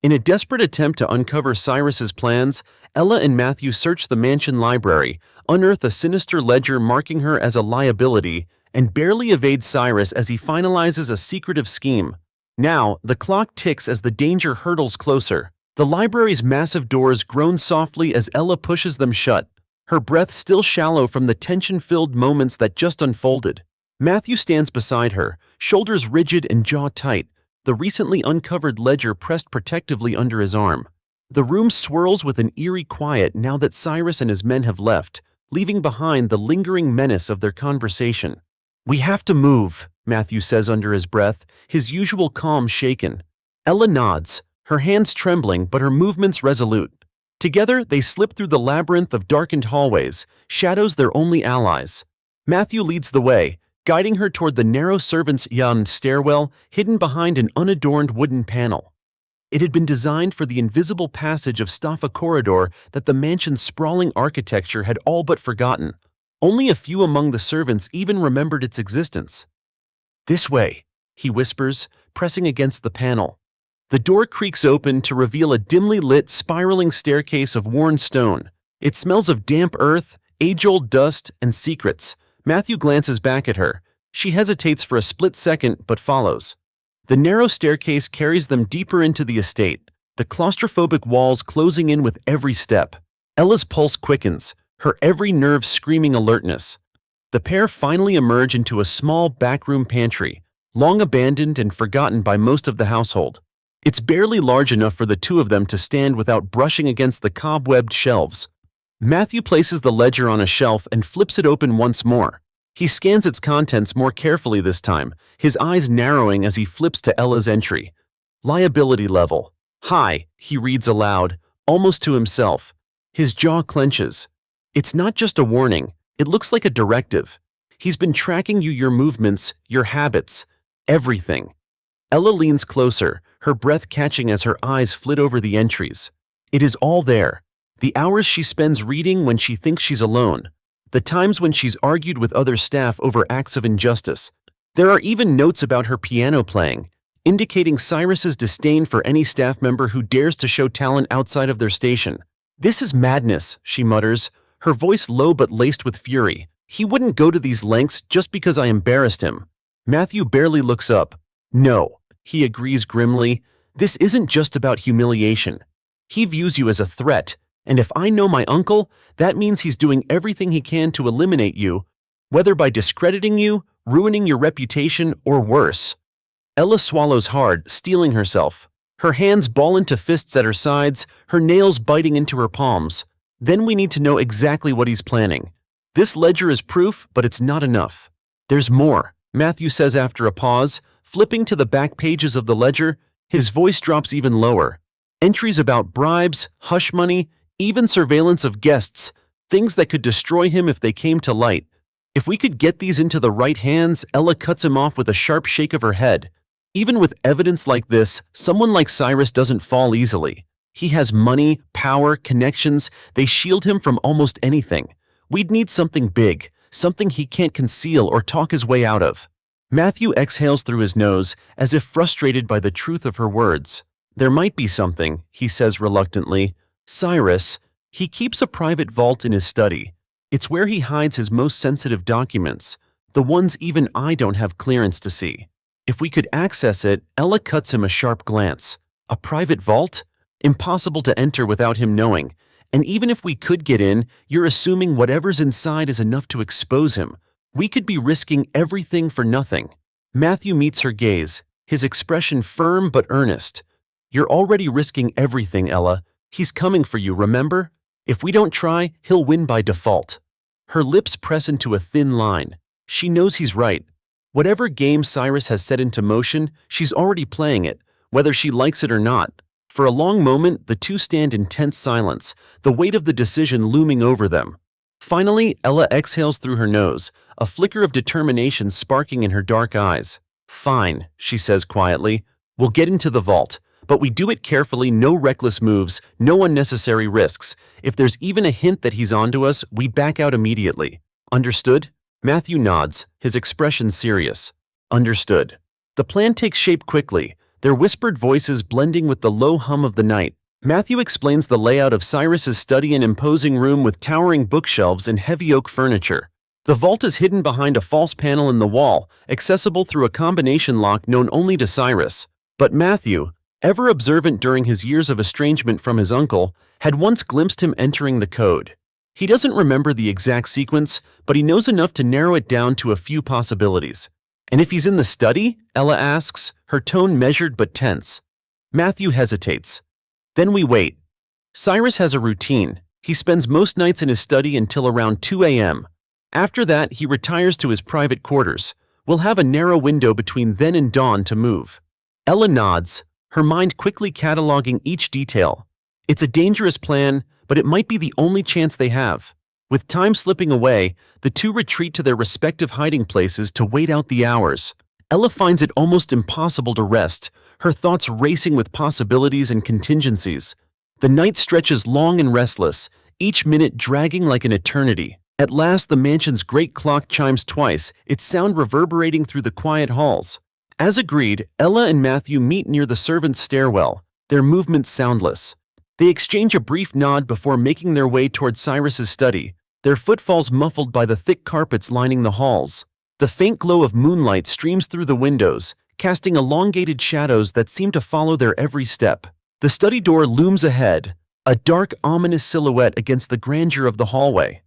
S1: In a desperate attempt to uncover Cyrus's plans, Ella and Matthew search the mansion library, unearth a sinister ledger marking her as a liability, and barely evade Cyrus as he finalizes a secretive scheme. Now, the clock ticks as the danger hurtles closer. The library's massive doors groan softly as Ella pushes them shut, her breath still shallow from the tension-filled moments that just unfolded. Matthew stands beside her, shoulders rigid and jaw tight, the recently uncovered ledger pressed protectively under his arm. The room swirls with an eerie quiet now that Cyrus and his men have left, leaving behind the lingering menace of their conversation. "We have to move," Matthew says under his breath, his usual calm shaken. Ella nods, her hands trembling but her movements resolute. Together, they slip through the labyrinth of darkened hallways, shadows their only allies. Matthew leads the way, guiding her toward the narrow servants' stairwell hidden behind an unadorned wooden panel. It had been designed for the invisible passage of Staffa corridor that the mansion's sprawling architecture had all but forgotten. Only a few among the servants even remembered its existence. "This way," he whispers, pressing against the panel. The door creaks open to reveal a dimly lit, spiraling staircase of worn stone. It smells of damp earth, age-old dust, and secrets. Matthew glances back at her. She hesitates for a split second but follows. The narrow staircase carries them deeper into the estate, the claustrophobic walls closing in with every step. Ella's pulse quickens, her every nerve screaming alertness. The pair finally emerge into a small backroom pantry, long abandoned and forgotten by most of the household. It's barely large enough for the two of them to stand without brushing against the cobwebbed shelves. Matthew places the ledger on a shelf and flips it open once more. He scans its contents more carefully this time, his eyes narrowing as he flips to Ella's entry. "Liability level. High," he reads aloud, almost to himself. His jaw clenches. It's not just a warning, it looks like a directive. He's been tracking your movements, your habits, everything. Ella leans closer, her breath catching as her eyes flit over the entries. It is all there. The hours she spends reading when she thinks she's alone. The times when she's argued with other staff over acts of injustice. There are even notes about her piano playing, indicating Cyrus's disdain for any staff member who dares to show talent outside of their station. "This is madness," she mutters, her voice low but laced with fury. "He wouldn't go to these lengths just because I embarrassed him." Matthew barely looks up. "No," he agrees grimly, "this isn't just about humiliation. He views you as a threat, and if I know my uncle, that means he's doing everything he can to eliminate you, whether by discrediting you, ruining your reputation, or worse." Ella swallows hard, steeling herself. Her hands ball into fists at her sides, her nails biting into her palms. "Then we need to know exactly what he's planning. This ledger is proof, but it's not enough." "There's more," Matthew says after a pause, flipping to the back pages of the ledger. His voice drops even lower. "Entries about bribes, hush money, even surveillance of guests, things that could destroy him if they came to light. If we could get these into the right hands," Ella cuts him off with a sharp shake of her head. "Even with evidence like this, someone like Cyrus doesn't fall easily. He has money, power, connections. They shield him from almost anything. We'd need something big, something he can't conceal or talk his way out of." Matthew exhales through his nose, as if frustrated by the truth of her words. "There might be something," he says reluctantly. "Cyrus, he keeps a private vault in his study. It's where he hides his most sensitive documents, the ones even I don't have clearance to see. If we could access it," Ella cuts him a sharp glance. "A private vault? Impossible to enter without him knowing. And even if we could get in, you're assuming whatever's inside is enough to expose him. We could be risking everything for nothing." Matthew meets her gaze, his expression firm but earnest. "You're already risking everything, Ella. He's coming for you, remember? If we don't try, he'll win by default." Her lips press into a thin line. She knows he's right. Whatever game Cyrus has set into motion, she's already playing it, whether she likes it or not. For a long moment, the two stand in tense silence, the weight of the decision looming over them. Finally, Ella exhales through her nose, a flicker of determination sparking in her dark eyes. "Fine," she says quietly. "We'll get into the vault. But we do it carefully, no reckless moves, no unnecessary risks. If there's even a hint that he's onto us, we back out immediately. Understood?" Matthew nods, his expression serious. "Understood." The plan takes shape quickly, their whispered voices blending with the low hum of the night. Matthew explains the layout of Cyrus's study, an imposing room with towering bookshelves and heavy oak furniture. The vault is hidden behind a false panel in the wall, accessible through a combination lock known only to Cyrus. But Matthew, ever observant during his years of estrangement from his uncle, had once glimpsed him entering the code. He doesn't remember the exact sequence, but he knows enough to narrow it down to a few possibilities. "And if he's in the study?" Ella asks, her tone measured but tense. Matthew hesitates. "Then we wait. Cyrus has a routine. He spends most nights in his study until around 2 a.m. After that, he retires to his private quarters. We'll have a narrow window between then and dawn to move. Ella nods, her mind quickly cataloging each detail. It's a dangerous plan, but it might be the only chance they have. With time slipping away, the two retreat to their respective hiding places to wait out the hours. Ella finds it almost impossible to rest, her thoughts racing with possibilities and contingencies. The night stretches long and restless, each minute dragging like an eternity. At last, the mansion's great clock chimes twice, its sound reverberating through the quiet halls. As agreed, Ella and Matthew meet near the servants' stairwell, their movements soundless. They exchange a brief nod before making their way toward Cyrus's study, their footfalls muffled by the thick carpets lining the halls. The faint glow of moonlight streams through the windows, casting elongated shadows that seem to follow their every step. The study door looms ahead, a dark, ominous silhouette against the grandeur of the hallway.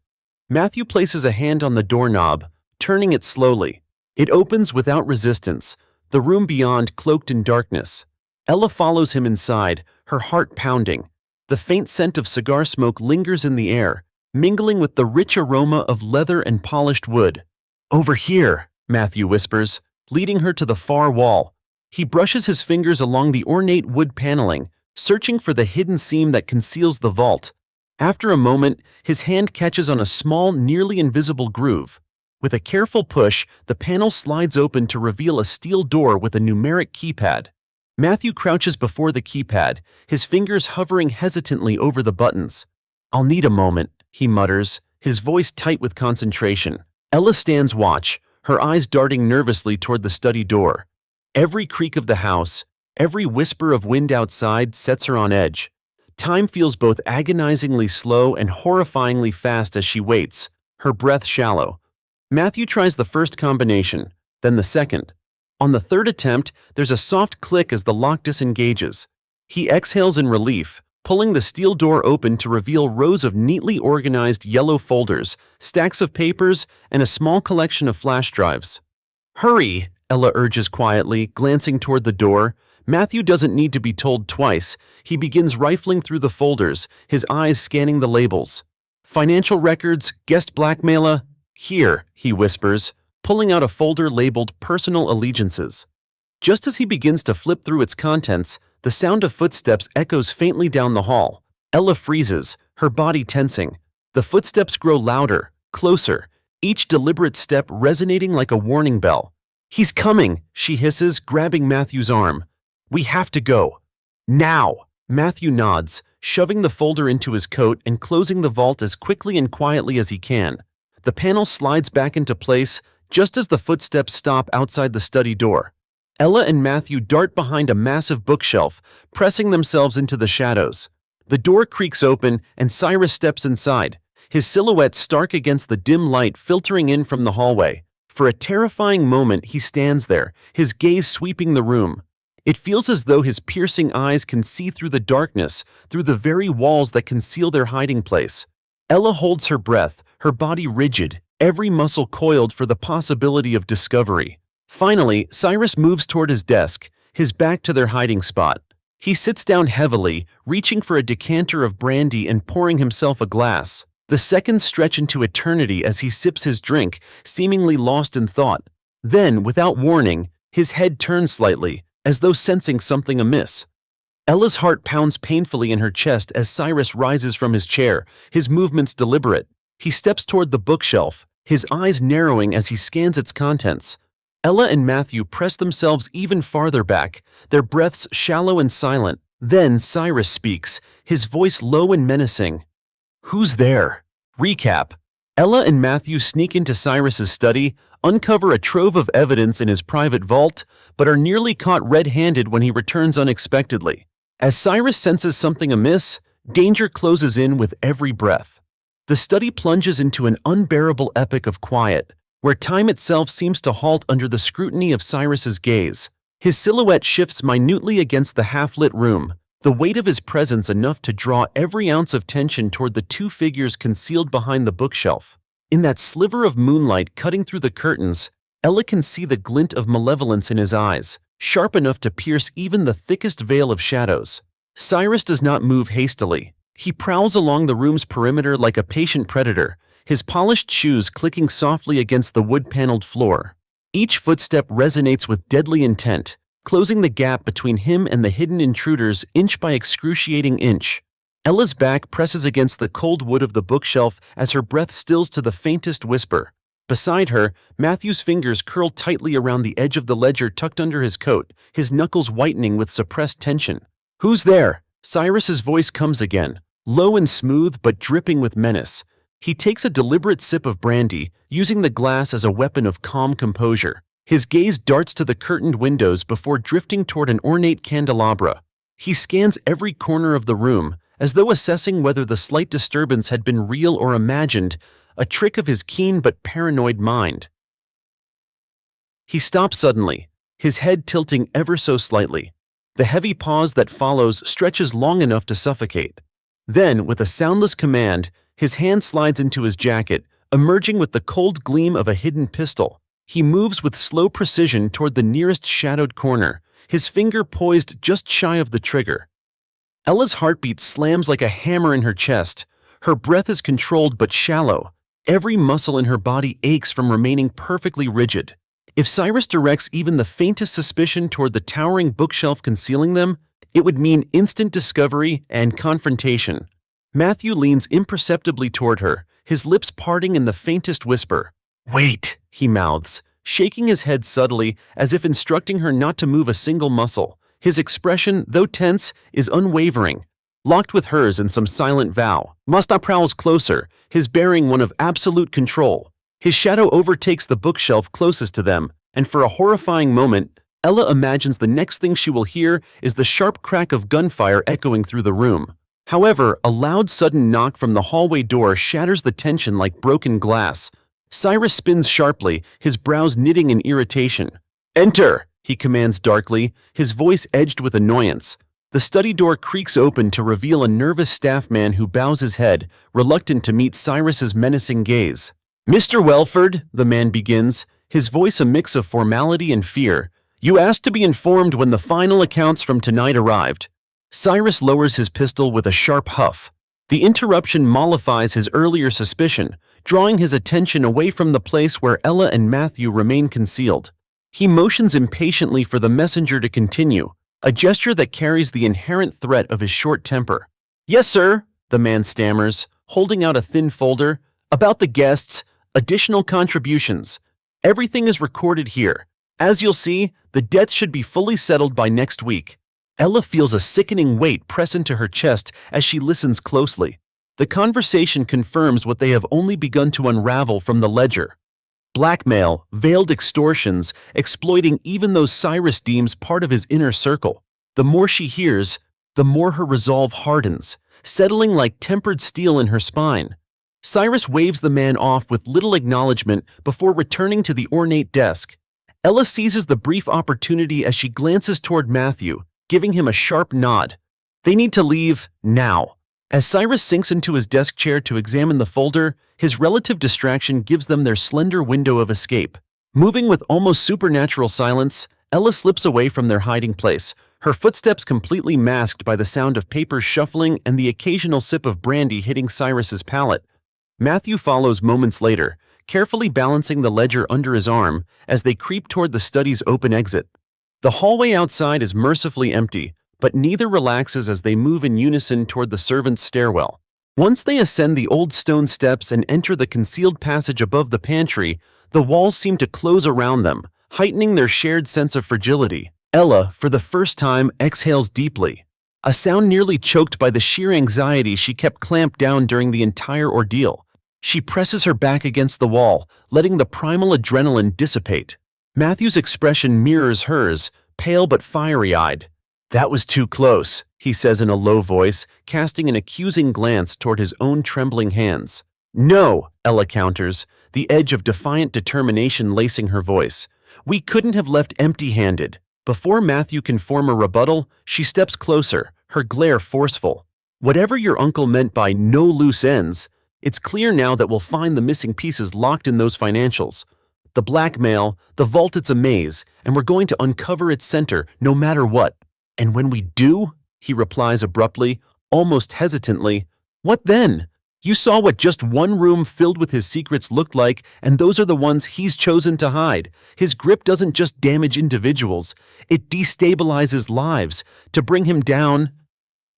S1: Matthew places a hand on the doorknob, turning it slowly. It opens without resistance, the room beyond cloaked in darkness. Ella follows him inside, her heart pounding. The faint scent of cigar smoke lingers in the air, mingling with the rich aroma of leather and polished wood. "Over here," Matthew whispers, leading her to the far wall. He brushes his fingers along the ornate wood paneling, searching for the hidden seam that conceals the vault. After a moment, his hand catches on a small, nearly invisible groove. With a careful push, the panel slides open to reveal a steel door with a numeric keypad. Matthew crouches before the keypad, his fingers hovering hesitantly over the buttons. "I'll need a moment," he mutters, his voice tight with concentration. Ella stands watch, her eyes darting nervously toward the study door. Every creak of the house, every whisper of wind outside sets her on edge. Time feels both agonizingly slow and horrifyingly fast as she waits, her breath shallow. Matthew tries the first combination, then the second. On the third attempt, there's a soft click as the lock disengages. He exhales in relief, pulling the steel door open to reveal rows of neatly organized yellow folders, stacks of papers, and a small collection of flash drives. "Hurry," Ella urges quietly, glancing toward the door. Matthew doesn't need to be told twice. He begins rifling through the folders, his eyes scanning the labels. "Financial records, guest blackmailer." "Here," he whispers, pulling out a folder labeled Personal Allegiances. Just as he begins to flip through its contents, the sound of footsteps echoes faintly down the hall. Ella freezes, her body tensing. The footsteps grow louder, closer, each deliberate step resonating like a warning bell. "He's coming," she hisses, grabbing Matthew's arm. "We have to go. Now!" Matthew nods, shoving the folder into his coat and closing the vault as quickly and quietly as he can. The panel slides back into place just as the footsteps stop outside the study door. Ella and Matthew dart behind a massive bookshelf, pressing themselves into the shadows. The door creaks open and Cyrus steps inside, his silhouette stark against the dim light filtering in from the hallway. For a terrifying moment he stands there, his gaze sweeping the room. It feels as though his piercing eyes can see through the darkness, through the very walls that conceal their hiding place. Ella holds her breath, her body rigid, every muscle coiled for the possibility of discovery. Finally, Cyrus moves toward his desk, his back to their hiding spot. He sits down heavily, reaching for a decanter of brandy and pouring himself a glass. The seconds stretch into eternity as he sips his drink, seemingly lost in thought. Then, without warning, his head turns slightly, as though sensing something amiss. Ella's heart pounds painfully in her chest as Cyrus rises from his chair, his movements deliberate. He steps toward the bookshelf, his eyes narrowing as he scans its contents. Ella and Matthew press themselves even farther back, their breaths shallow and silent. Then Cyrus speaks, his voice low and menacing. "Who's there?" Recap. Ella and Matthew sneak into Cyrus's study, uncover a trove of evidence in his private vault, but are nearly caught red-handed when he returns unexpectedly. As Cyrus senses something amiss, danger closes in with every breath. The study plunges into an unbearable epic of quiet, where time itself seems to halt under the scrutiny of Cyrus's gaze. His silhouette shifts minutely against the half-lit room, the weight of his presence enough to draw every ounce of tension toward the two figures concealed behind the bookshelf. In that sliver of moonlight cutting through the curtains, Ella can see the glint of malevolence in his eyes, sharp enough to pierce even the thickest veil of shadows. Cyrus does not move hastily. He prowls along the room's perimeter like a patient predator, his polished shoes clicking softly against the wood-paneled floor. Each footstep resonates with deadly intent, closing the gap between him and the hidden intruders inch by excruciating inch. Ella's back presses against the cold wood of the bookshelf as her breath stills to the faintest whisper. Beside her, Matthew's fingers curl tightly around the edge of the ledger tucked under his coat, his knuckles whitening with suppressed tension. "Who's there?" Cyrus's voice comes again, low and smooth but dripping with menace. He takes a deliberate sip of brandy, using the glass as a weapon of calm composure. His gaze darts to the curtained windows before drifting toward an ornate candelabra. He scans every corner of the room, as though assessing whether the slight disturbance had been real or imagined, a trick of his keen but paranoid mind. He stops suddenly, his head tilting ever so slightly. The heavy pause that follows stretches long enough to suffocate. Then, with a soundless command, his hand slides into his jacket, emerging with the cold gleam of a hidden pistol. He moves with slow precision toward the nearest shadowed corner, his finger poised just shy of the trigger. Ella's heartbeat slams like a hammer in her chest. Her breath is controlled but shallow. Every muscle in her body aches from remaining perfectly rigid. If Cyrus directs even the faintest suspicion toward the towering bookshelf concealing them, it would mean instant discovery and confrontation. Matthew leans imperceptibly toward her, his lips parting in the faintest whisper. "Wait," he mouths, shaking his head subtly as if instructing her not to move a single muscle. His expression, though tense, is unwavering, locked with hers in some silent vow. Musta prowls closer, his bearing one of absolute control. His shadow overtakes the bookshelf closest to them, and for a horrifying moment, Ella imagines the next thing she will hear is the sharp crack of gunfire echoing through the room. However, a loud sudden knock from the hallway door shatters the tension like broken glass. Cyrus spins sharply, his brows knitting in irritation. "Enter!" he commands darkly, his voice edged with annoyance. The study door creaks open to reveal a nervous staff man who bows his head, reluctant to meet Cyrus's menacing gaze. "Mr. Wellford," the man begins, his voice a mix of formality and fear, "you asked to be informed when the final accounts from tonight arrived." Cyrus lowers his pistol with a sharp huff. The interruption mollifies his earlier suspicion, drawing his attention away from the place where Ella and Matthew remain concealed. He motions impatiently for the messenger to continue, a gesture that carries the inherent threat of his short temper. "Yes, sir," the man stammers, holding out a thin folder. "About the guests, additional contributions. Everything is recorded here. As you'll see, the debts should be fully settled by next week." Ella feels a sickening weight press into her chest as she listens closely. The conversation confirms what they have only begun to unravel from the ledger. Blackmail, veiled extortions, exploiting even those Cyrus deems part of his inner circle. The more she hears, the more her resolve hardens, settling like tempered steel in her spine. Cyrus waves the man off with little acknowledgement before returning to the ornate desk. Ella seizes the brief opportunity as she glances toward Matthew, giving him a sharp nod. They need to leave now. As Cyrus sinks into his desk chair to examine the folder, his relative distraction gives them their slender window of escape. Moving with almost supernatural silence, Ella slips away from their hiding place, her footsteps completely masked by the sound of papers shuffling and the occasional sip of brandy hitting Cyrus's palate. Matthew follows moments later, carefully balancing the ledger under his arm as they creep toward the study's open exit. The hallway outside is mercifully empty, but neither relaxes as they move in unison toward the servants' stairwell. Once they ascend the old stone steps and enter the concealed passage above the pantry, the walls seem to close around them, heightening their shared sense of fragility. Ella, for the first time, exhales deeply, a sound nearly choked by the sheer anxiety she kept clamped down during the entire ordeal. She presses her back against the wall, letting the primal adrenaline dissipate. Matthew's expression mirrors hers, pale but fiery-eyed. "That was too close," he says in a low voice, casting an accusing glance toward his own trembling hands. "No," Ella counters, the edge of defiant determination lacing her voice. "We couldn't have left empty-handed." Before Matthew can form a rebuttal, she steps closer, her glare forceful. "Whatever your uncle meant by no loose ends, it's clear now that we'll find the missing pieces locked in those financials. The blackmail, the vault, it's a maze, and we're going to uncover its center no matter what. And when we do," he replies abruptly, almost hesitantly. "What then? You saw what just one room filled with his secrets looked like, and those are the ones he's chosen to hide. His grip doesn't just damage individuals, it destabilizes lives. To bring him down,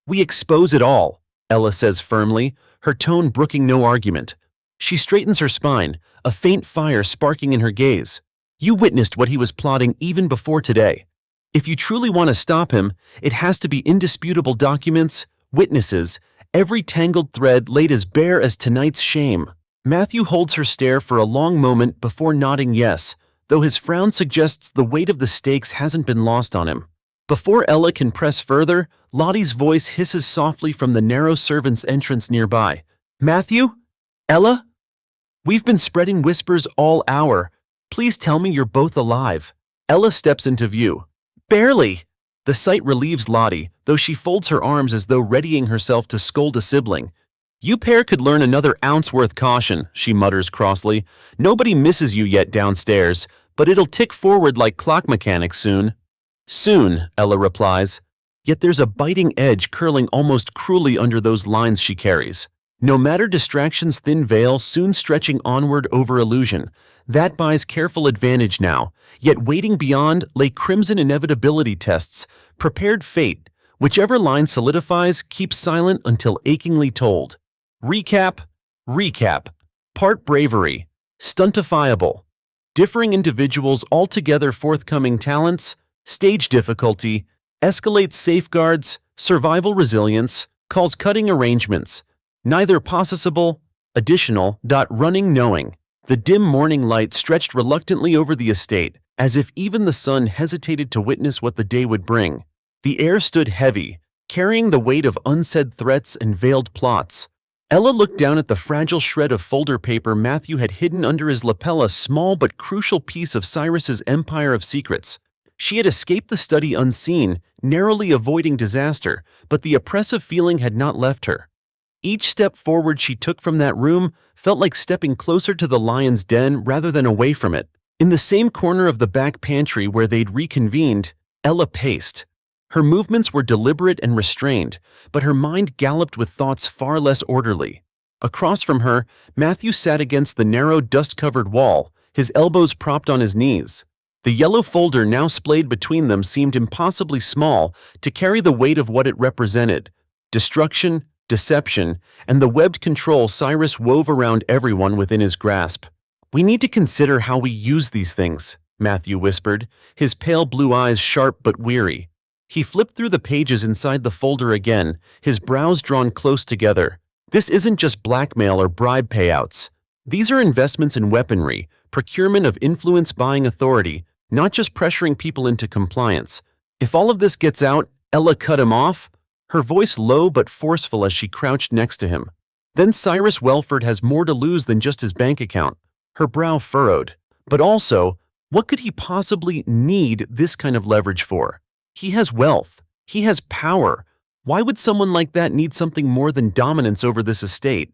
S1: we expose it all," Ella says firmly, her tone brooking no argument. She straightens her spine, a faint fire sparking in her gaze. "You witnessed what he was plotting even before today. If you truly want to stop him, it has to be indisputable documents, witnesses, every tangled thread laid as bare as tonight's shame." Matthew holds her stare for a long moment before nodding yes, though his frown suggests the weight of the stakes hasn't been lost on him. Before Ella can press further, Lottie's voice hisses softly from the narrow servants' entrance nearby. "Matthew? Ella? We've been spreading whispers all hour. Please tell me you're both alive." Ella steps into view. "Barely." The sight relieves Lottie, though she folds her arms as though readying herself to scold a sibling. "You pair could learn another ounce worth caution," she mutters crossly. "Nobody misses you yet downstairs, but it'll tick forward like clock mechanics soon." "Soon," Ella replies. Yet there's a biting edge curling almost cruelly under those lines she carries. No matter distraction's thin veil soon stretching onward over illusion, that buys careful advantage now, yet waiting beyond lay crimson inevitability tests, prepared fate. Whichever line solidifies keeps silent until achingly told. Recap, recap, part bravery, stuntifiable, differing individuals altogether forthcoming talents, stage difficulty, escalates safeguards, survival resilience, calls cutting arrangements, neither possessible, additional, running knowing. The dim morning light stretched reluctantly over the estate, as if even the sun hesitated to witness what the day would bring. The air stood heavy, carrying the weight of unsaid threats and veiled plots. Ella looked down at the fragile shred of folder paper Matthew had hidden under his lapel, a small but crucial piece of Cyrus's empire of secrets. She had escaped the study unseen, narrowly avoiding disaster, but the oppressive feeling had not left her. Each step forward she took from that room felt like stepping closer to the lion's den rather than away from it. In the same corner of the back pantry where they'd reconvened, Ella paced. Her movements were deliberate and restrained, but her mind galloped with thoughts far less orderly. Across from her, Matthew sat against the narrow, dust-covered wall, his elbows propped on his knees. The yellow folder now splayed between them seemed impossibly small to carry the weight of what it represented: destruction, deception, and the webbed control Cyrus wove around everyone within his grasp. "We need to consider how we use these things," Matthew whispered, his pale blue eyes sharp but weary. He flipped through the pages inside the folder again, his brows drawn close together. "This isn't just blackmail or bribe payouts. These are investments in weaponry, procurement of influence-buying authority, not just pressuring people into compliance. If all of this gets out," Ella cut him off, her voice low but forceful as she crouched next to him. "Then Cyrus Wellford has more to lose than just his bank account." Her brow furrowed. But also, what could he possibly need this kind of leverage for? He has wealth. He has power. Why would someone like that need something more than dominance over this estate?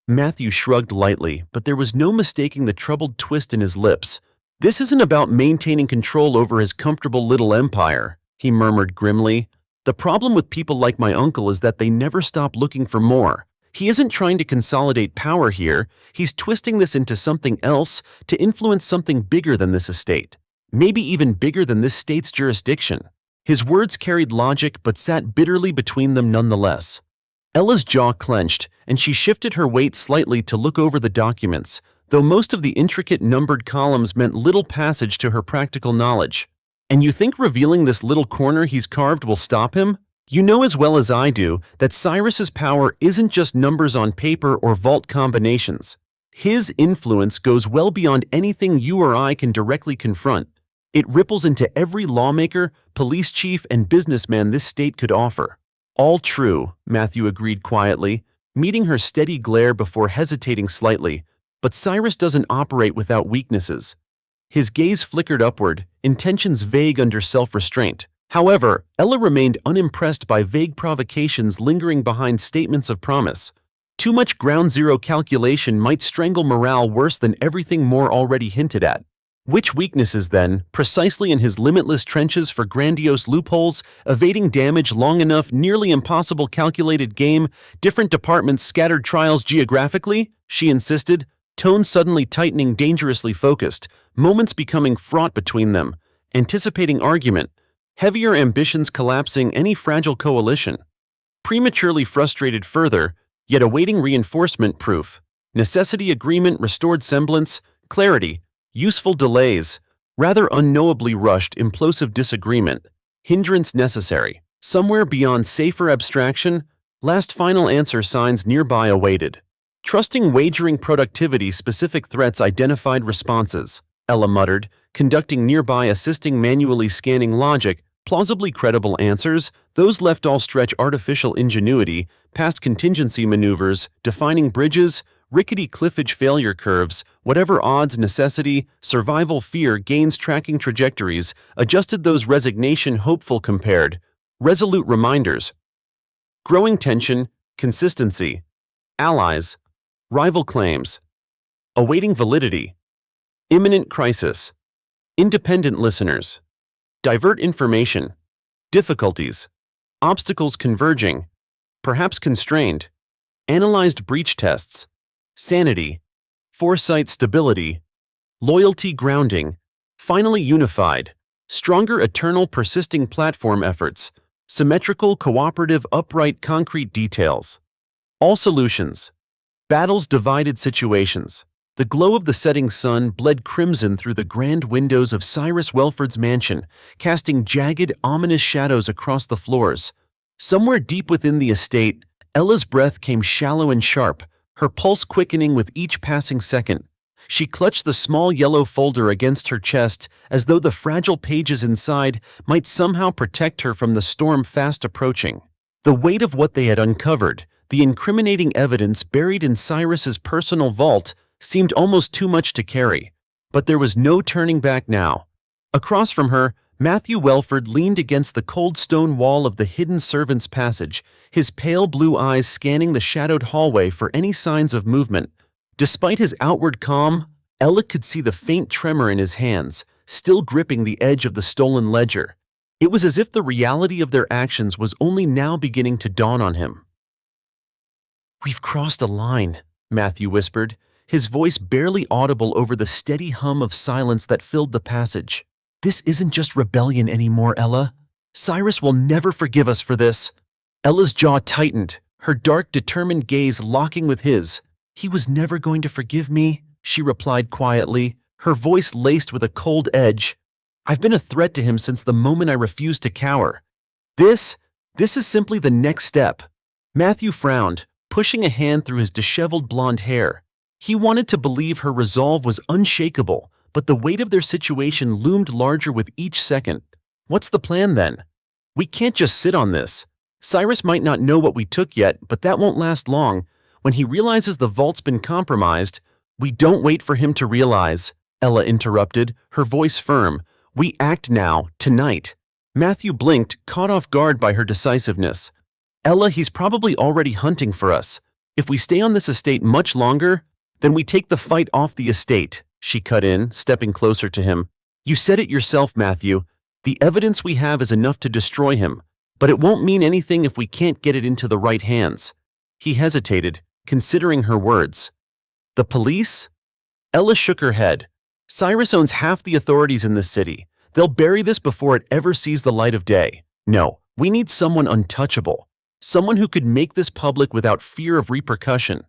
S1: Matthew shrugged lightly, but there was no mistaking the troubled twist in his lips. "This isn't about maintaining control over his comfortable little empire," he murmured grimly. "The problem with people like my uncle is that they never stop looking for more. He isn't trying to consolidate power here, he's twisting this into something else to influence something bigger than this estate. Maybe even bigger than this state's jurisdiction." His words carried logic but sat bitterly between them nonetheless. Ella's jaw clenched, and she shifted her weight slightly to look over the documents, though most of the intricate numbered columns meant little passage to her practical knowledge. "And you think revealing this little corner he's carved will stop him? You know as well as I do that Cyrus's power isn't just numbers on paper or vault combinations. His influence goes well beyond anything you or I can directly confront. It ripples into every lawmaker, police chief, and businessman this state could offer." "All true," Matthew agreed quietly, meeting her steady glare before hesitating slightly. "But Cyrus doesn't operate without weaknesses." His gaze flickered upward, intentions vague under self-restraint. However, Ella remained unimpressed by vague provocations lingering behind statements of promise. Too much ground zero calculation might strangle morale worse than everything more already hinted at. Which weaknesses, then, precisely in his limitless trenches for grandiose loopholes, evading damage long enough, nearly impossible calculated game, different departments scattered trials geographically? She insisted, tone suddenly tightening, dangerously focused, moments becoming fraught between them, anticipating argument, heavier ambitions collapsing any fragile coalition. Prematurely frustrated further, yet awaiting reinforcement proof, necessity agreement restored semblance, clarity, useful delays, rather unknowably rushed implosive disagreement, hindrance necessary, somewhere beyond safer abstraction, last final answer signs nearby awaited. Trusting wagering productivity specific threats identified responses, Ella muttered, conducting nearby assisting manually scanning logic, plausibly credible answers, those left all stretch artificial ingenuity, past contingency maneuvers, defining bridges, rickety cliffage failure curves, whatever odds necessity, survival fear gains tracking trajectories, adjusted those resignation hopeful compared, resolute reminders, growing tension, consistency, allies, rival claims, awaiting validity, imminent crisis, independent listeners, divert information, difficulties, obstacles converging, perhaps constrained, analyzed breach tests, sanity, foresight stability, loyalty grounding, finally unified, stronger eternal persisting platform efforts, symmetrical cooperative upright concrete details. All solutions. Battles divided situations. The glow of the setting sun bled crimson through the grand windows of Cyrus Wellford's mansion, casting jagged, ominous shadows across the floors. Somewhere deep within the estate, Ella's breath came shallow and sharp, her pulse quickening with each passing second. She clutched the small yellow folder against her chest as though the fragile pages inside might somehow protect her from the storm fast approaching. The weight of what they had uncovered, the incriminating evidence buried in Cyrus's personal vault, seemed almost too much to carry. But there was no turning back now. Across from her, Matthew Wellford leaned against the cold stone wall of the hidden servants' passage, his pale blue eyes scanning the shadowed hallway for any signs of movement. Despite his outward calm, Ella could see the faint tremor in his hands, still gripping the edge of the stolen ledger. It was as if the reality of their actions was only now beginning to dawn on him. "We've crossed a line," Matthew whispered, his voice barely audible over the steady hum of silence that filled the passage. "This isn't just rebellion anymore, Ella. Cyrus will never forgive us for this." Ella's jaw tightened, her dark, determined gaze locking with his. "He was never going to forgive me," she replied quietly, her voice laced with a cold edge. "I've been a threat to him since the moment I refused to cower. This is simply the next step." Matthew frowned, pushing a hand through his disheveled blonde hair. He wanted to believe her resolve was unshakable, but the weight of their situation loomed larger with each second. "What's the plan then? We can't just sit on this. Cyrus might not know what we took yet, but that won't last long. When he realizes the vault's been compromised—" "We don't wait for him to realize," Ella interrupted, her voice firm. "We act now, tonight." Matthew blinked, caught off guard by her decisiveness. "Ella, he's probably already hunting for us. If we stay on this estate much longer, then we take the fight off the estate," she cut in, stepping closer to him. "You said it yourself, Matthew. The evidence we have is enough to destroy him, but it won't mean anything if we can't get it into the right hands." He hesitated, considering her words. "The police?" Ella shook her head. "Cyrus owns half the authorities in this city. They'll bury this before it ever sees the light of day. No, we need someone untouchable. Someone who could make this public without fear of repercussion."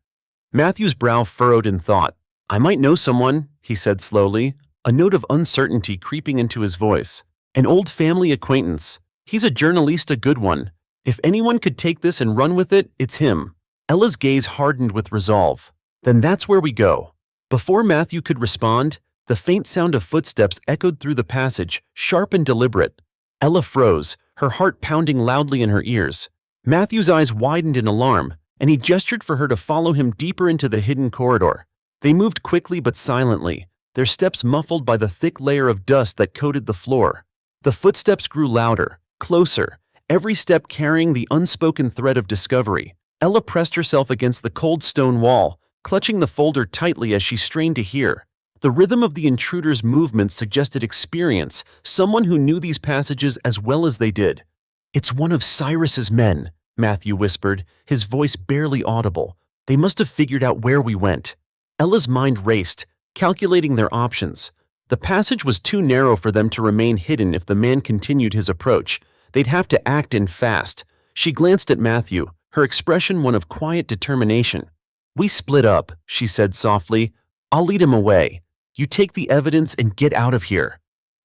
S1: Matthew's brow furrowed in thought. "I might know someone," he said slowly, a note of uncertainty creeping into his voice. "An old family acquaintance. He's a journalist, a good one. If anyone could take this and run with it, it's him." Ella's gaze hardened with resolve. "Then that's where we go." Before Matthew could respond, the faint sound of footsteps echoed through the passage, sharp and deliberate. Ella froze, her heart pounding loudly in her ears. Matthew's eyes widened in alarm, and he gestured for her to follow him deeper into the hidden corridor. They moved quickly but silently, their steps muffled by the thick layer of dust that coated the floor. The footsteps grew louder, closer, every step carrying the unspoken thread of discovery. Ella pressed herself against the cold stone wall, clutching the folder tightly as she strained to hear. The rhythm of the intruder's movements suggested experience, someone who knew these passages as well as they did. "It's one of Cyrus's men," Matthew whispered, his voice barely audible. "They must have figured out where we went." Ella's mind raced, calculating their options. The passage was too narrow for them to remain hidden if the man continued his approach. They'd have to act in fast. She glanced at Matthew, her expression one of quiet determination. "We split up," she said softly. "I'll lead him away. You take the evidence and get out of here."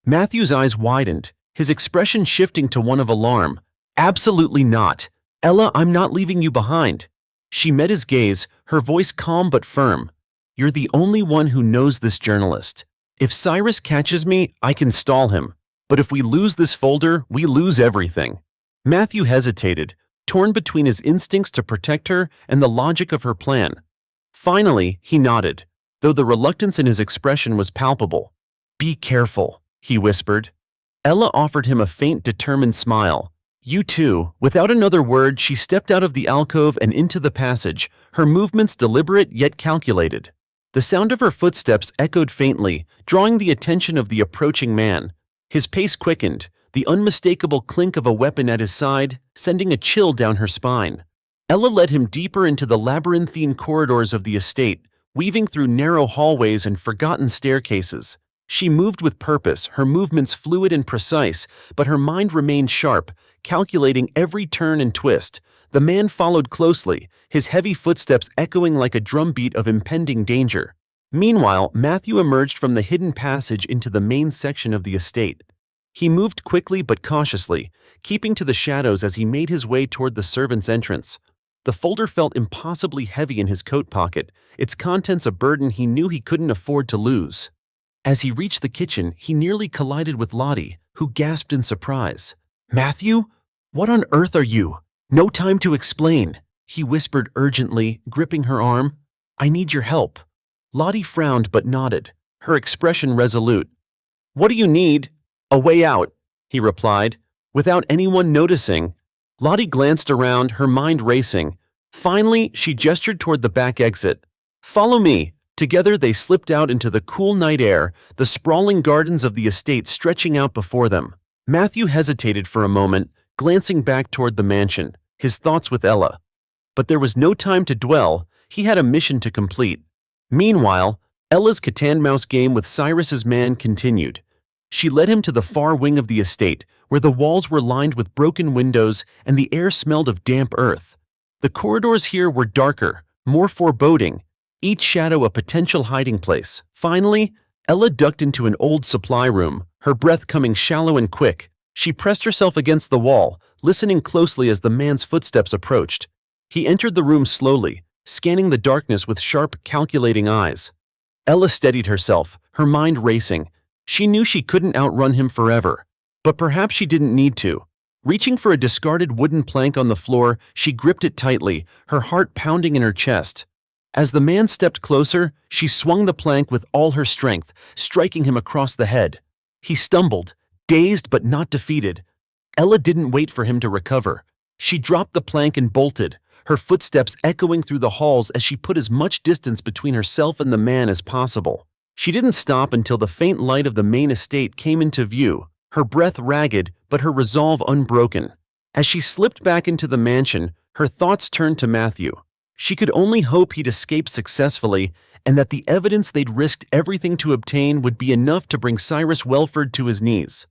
S1: Matthew's eyes widened, his expression shifting to one of alarm. "Absolutely not. Ella, I'm not leaving you behind." She met his gaze, her voice calm but firm. "You're the only one who knows this journalist. If Cyrus catches me, I can stall him. But if we lose this folder, we lose everything." Matthew hesitated, torn between his instincts to protect her and the logic of her plan. Finally, he nodded, though the reluctance in his expression was palpable. "Be careful," he whispered. Ella offered him a faint, determined smile. "You too." Without another word, she stepped out of the alcove and into the passage, her movements deliberate yet calculated. The sound of her footsteps echoed faintly, drawing the attention of the approaching man. His pace quickened, the unmistakable clink of a weapon at his side, sending a chill down her spine. Ella led him deeper into the labyrinthine corridors of the estate, weaving through narrow hallways and forgotten staircases. She moved with purpose, her movements fluid and precise, but her mind remained sharp, calculating every turn and twist. The man followed closely, his heavy footsteps echoing like a drumbeat of impending danger. Meanwhile, Matthew emerged from the hidden passage into the main section of the estate. He moved quickly but cautiously, keeping to the shadows as he made his way toward the servants' entrance. The folder felt impossibly heavy in his coat pocket, its contents a burden he knew he couldn't afford to lose. As he reached the kitchen, he nearly collided with Lottie, who gasped in surprise. "Matthew? What on earth are you? No time to explain," he whispered urgently, gripping her arm. "I need your help." Lottie frowned but nodded, her expression resolute. "What do you need?" "A way out," he replied, without anyone noticing. Lottie glanced around, her mind racing. Finally, she gestured toward the back exit. "Follow me." Together they slipped out into the cool night air, the sprawling gardens of the estate stretching out before them. Matthew hesitated for a moment, glancing back toward the mansion, his thoughts with Ella. But there was no time to dwell, he had a mission to complete. Meanwhile, Ella's cat-and-mouse game with Cyrus's man continued. She led him to the far wing of the estate, where the walls were lined with broken windows and the air smelled of damp earth. The corridors here were darker, more foreboding, each shadow a potential hiding place. Finally, Ella ducked into an old supply room, her breath coming shallow and quick. She pressed herself against the wall, listening closely as the man's footsteps approached. He entered the room slowly, scanning the darkness with sharp, calculating eyes. Ella steadied herself, her mind racing. She knew she couldn't outrun him forever, but perhaps she didn't need to. Reaching for a discarded wooden plank on the floor, she gripped it tightly, her heart pounding in her chest. As the man stepped closer, she swung the plank with all her strength, striking him across the head. He stumbled, dazed but not defeated. Ella didn't wait for him to recover. She dropped the plank and bolted, her footsteps echoing through the halls as she put as much distance between herself and the man as possible. She didn't stop until the faint light of the main estate came into view, her breath ragged but her resolve unbroken. As she slipped back into the mansion, her thoughts turned to Matthew. She could only hope he'd escape successfully and that the evidence they'd risked everything to obtain would be enough to bring Cyrus Wellford to his knees.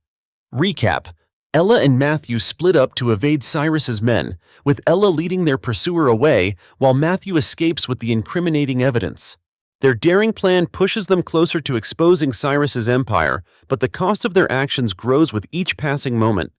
S1: Recap: Ella and Matthew split up to evade Cyrus's men, with Ella leading their pursuer away while Matthew escapes with the incriminating evidence. Their daring plan pushes them closer to exposing Cyrus's empire, but the cost of their actions grows with each passing moment.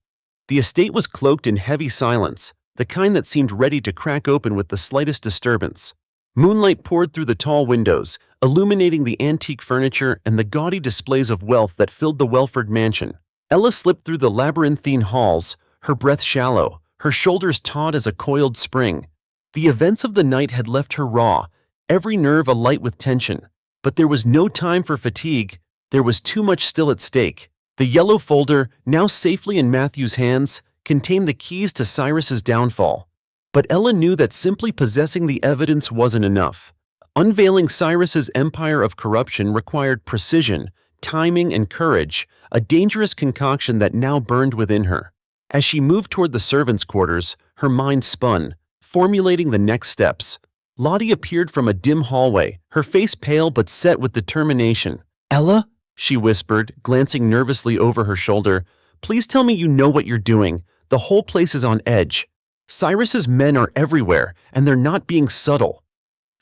S1: The estate was cloaked in heavy silence, the kind that seemed ready to crack open with the slightest disturbance. Moonlight poured through the tall windows, illuminating the antique furniture and the gaudy displays of wealth that filled the Wellford mansion. Ella slipped through the labyrinthine halls, her breath shallow, her shoulders taut as a coiled spring. The events of the night had left her raw, every nerve alight with tension. But there was no time for fatigue, there was too much still at stake. The yellow folder, now safely in Matthew's hands, contained the keys to Cyrus's downfall. But Ella knew that simply possessing the evidence wasn't enough. Unveiling Cyrus's empire of corruption required precision, timing, and courage, a dangerous concoction that now burned within her. As she moved toward the servants' quarters, her mind spun, formulating the next steps. Lottie appeared from a dim hallway, her face pale but set with determination. "Ella?" she whispered, glancing nervously over her shoulder. "Please tell me you know what you're doing. The whole place is on edge. Cyrus's men are everywhere, and they're not being subtle."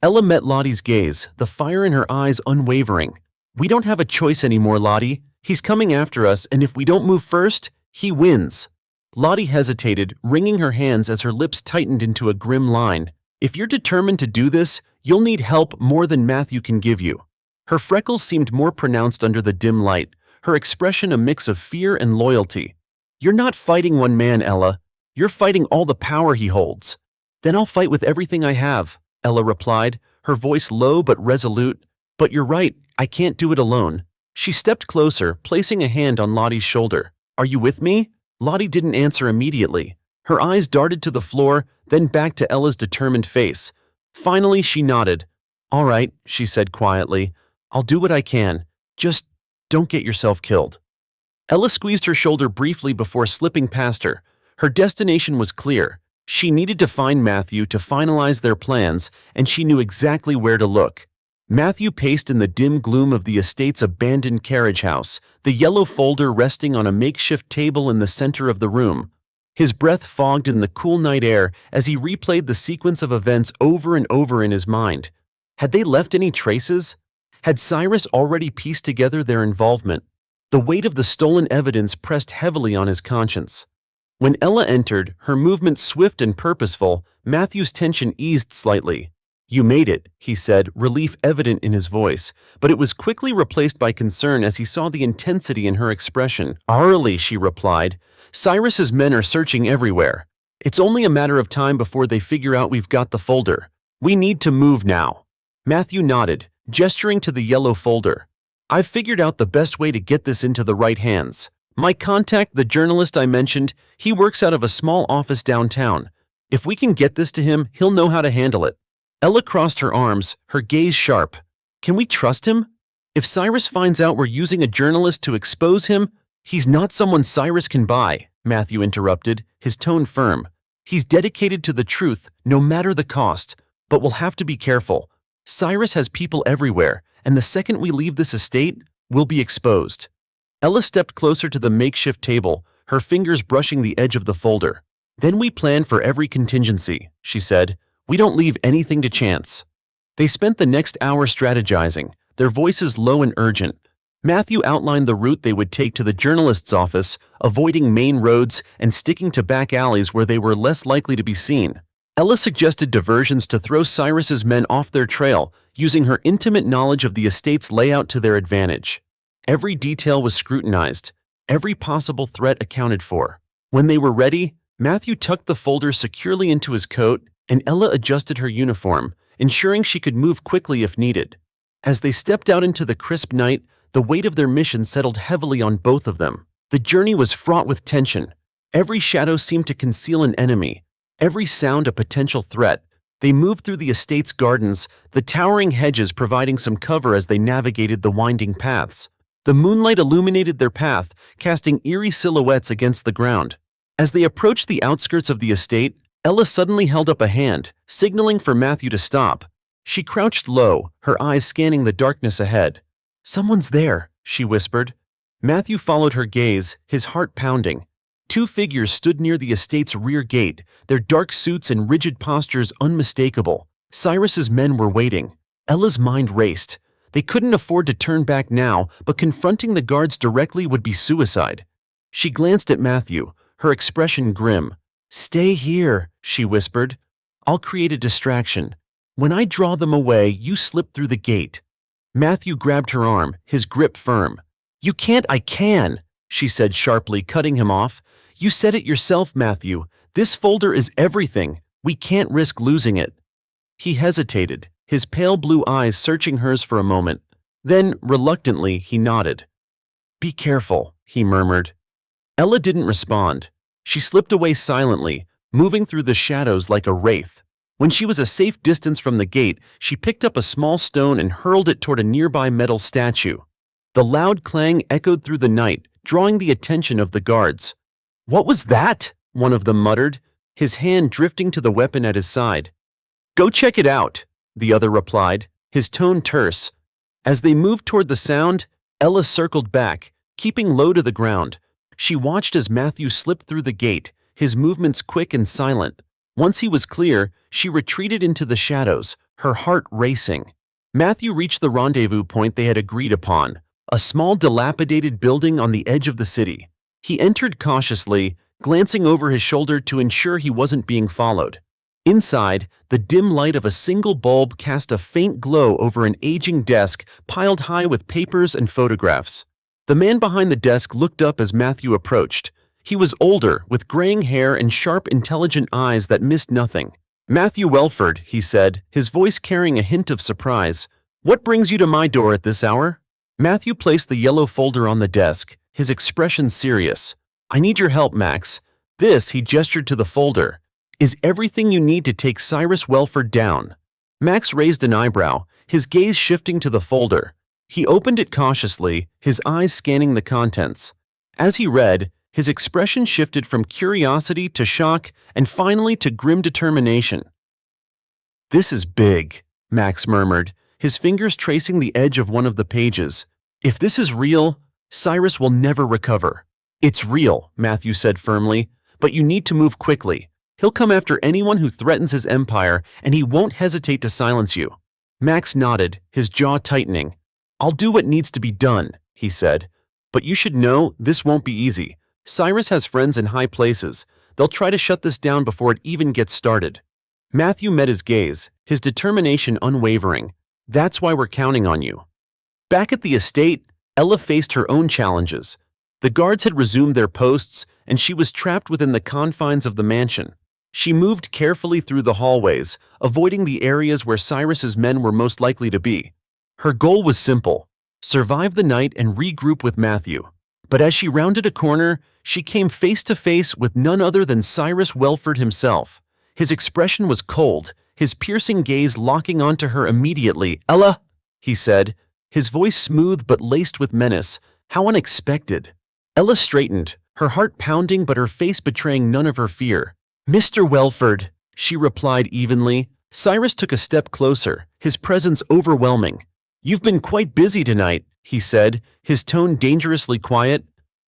S1: Ella met Lottie's gaze, the fire in her eyes unwavering. "We don't have a choice anymore, Lottie. He's coming after us, and if we don't move first, he wins." Lottie hesitated, wringing her hands as her lips tightened into a grim line. "If you're determined to do this, you'll need help more than Matthew can give you." Her freckles seemed more pronounced under the dim light, her expression a mix of fear and loyalty. "You're not fighting one man, Ella. You're fighting all the power he holds." "Then I'll fight with everything I have," Ella replied, her voice low but resolute. "But you're right, I can't do it alone." She stepped closer, placing a hand on Lottie's shoulder. "Are you with me?" Lottie didn't answer immediately. Her eyes darted to the floor, then back to Ella's determined face. Finally, she nodded. "All right," she said quietly. "I'll do what I can. Just don't get yourself killed." Ella squeezed her shoulder briefly before slipping past her. Her destination was clear. She needed to find Matthew to finalize their plans, and she knew exactly where to look. Matthew paced in the dim gloom of the estate's abandoned carriage house, the yellow folder resting on a makeshift table in the center of the room. His breath fogged in the cool night air as he replayed the sequence of events over and over in his mind. Had they left any traces? Had Cyrus already pieced together their involvement? The weight of the stolen evidence pressed heavily on his conscience. When Ella entered, her movement swift and purposeful, Matthew's tension eased slightly. "You made it," he said, relief evident in his voice, but it was quickly replaced by concern as he saw the intensity in her expression. "Early," she replied. "Cyrus's men are searching everywhere. It's only a matter of time before they figure out we've got the folder. We need to move now." Matthew nodded, gesturing to the yellow folder. "I've figured out the best way to get this into the right hands. My contact, the journalist I mentioned, he works out of a small office downtown. If we can get this to him, he'll know how to handle it." Ella crossed her arms, her gaze sharp. "Can we trust him? If Cyrus finds out we're using a journalist to expose him, he's not someone Cyrus can buy," Matthew interrupted, his tone firm. "He's dedicated to the truth, no matter the cost, but we'll have to be careful. Cyrus has people everywhere, and the second we leave this estate, we'll be exposed." Ella stepped closer to the makeshift table, her fingers brushing the edge of the folder. "Then we plan for every contingency," she said. "We don't leave anything to chance." They spent the next hour strategizing, their voices low and urgent. Matthew outlined the route they would take to the journalist's office, avoiding main roads and sticking to back alleys where they were less likely to be seen. Ella suggested diversions to throw Cyrus's men off their trail, using her intimate knowledge of the estate's layout to their advantage. Every detail was scrutinized, every possible threat accounted for. When they were ready, Matthew tucked the folder securely into his coat, and Ella adjusted her uniform, ensuring she could move quickly if needed. As they stepped out into the crisp night, the weight of their mission settled heavily on both of them. The journey was fraught with tension. Every shadow seemed to conceal an enemy, every sound a potential threat. They moved through the estate's gardens, the towering hedges providing some cover as they navigated the winding paths. The moonlight illuminated their path, casting eerie silhouettes against the ground. As they approached the outskirts of the estate, Ella suddenly held up a hand, signaling for Matthew to stop. She crouched low, her eyes scanning the darkness ahead. "Someone's there," she whispered. Matthew followed her gaze, his heart pounding. Two figures stood near the estate's rear gate, their dark suits and rigid postures unmistakable. Cyrus's men were waiting. Ella's mind raced. They couldn't afford to turn back now, but confronting the guards directly would be suicide. She glanced at Matthew, her expression grim. "Stay here," she whispered. "I'll create a distraction. When I draw them away, you slip through the gate." Matthew grabbed her arm, his grip firm. "You can't, I can," she said sharply, cutting him off. "You said it yourself, Matthew. This folder is everything. We can't risk losing it." He hesitated, his pale blue eyes searching hers for a moment. Then, reluctantly, he nodded. "Be careful," he murmured. Ella didn't respond. She slipped away silently, moving through the shadows like a wraith. When she was a safe distance from the gate, she picked up a small stone and hurled it toward a nearby metal statue. The loud clang echoed through the night, drawing the attention of the guards. "What was that?" one of them muttered, his hand drifting to the weapon at his side. "Go check it out," the other replied, his tone terse. As they moved toward the sound, Ella circled back, keeping low to the ground. She watched as Matthew slipped through the gate, his movements quick and silent. Once he was clear, she retreated into the shadows, her heart racing. Matthew reached the rendezvous point they had agreed upon, a small dilapidated building on the edge of the city. He entered cautiously, glancing over his shoulder to ensure he wasn't being followed. Inside, the dim light of a single bulb cast a faint glow over an aging desk piled high with papers and photographs. The man behind the desk looked up as Matthew approached. He was older, with graying hair and sharp, intelligent eyes that missed nothing. "Matthew Wellford," he said, his voice carrying a hint of surprise. "What brings you to my door at this hour?" Matthew placed the yellow folder on the desk, his expression serious. "I need your help, Max. This," he gestured to the folder, "is everything you need to take Cyrus Wellford down." Max raised an eyebrow, his gaze shifting to the folder. He opened it cautiously, his eyes scanning the contents. As he read, his expression shifted from curiosity to shock and finally to grim determination. "This is big," Max murmured, his fingers tracing the edge of one of the pages. "If this is real, Cyrus will never recover." "It's real," Matthew said firmly, "but you need to move quickly. He'll come after anyone who threatens his empire, and he won't hesitate to silence you." Max nodded, his jaw tightening. "I'll do what needs to be done," he said. "But you should know this won't be easy. Cyrus has friends in high places. They'll try to shut this down before it even gets started." Matthew met his gaze, his determination unwavering. "That's why we're counting on you." Back at the estate, Ella faced her own challenges. The guards had resumed their posts, and she was trapped within the confines of the mansion. She moved carefully through the hallways, avoiding the areas where Cyrus's men were most likely to be. Her goal was simple: survive the night and regroup with Matthew. But as she rounded a corner, she came face to face with none other than Cyrus Wellford himself. His expression was cold, his piercing gaze locking onto her immediately. "Ella," he said, his voice smooth but laced with menace. How unexpected. Ella straightened, her heart pounding but her face betraying none of her fear. "Mr. Wellford," she replied evenly. Cyrus took a step closer, his presence overwhelming. "You've been quite busy tonight," he said, his tone dangerously quiet.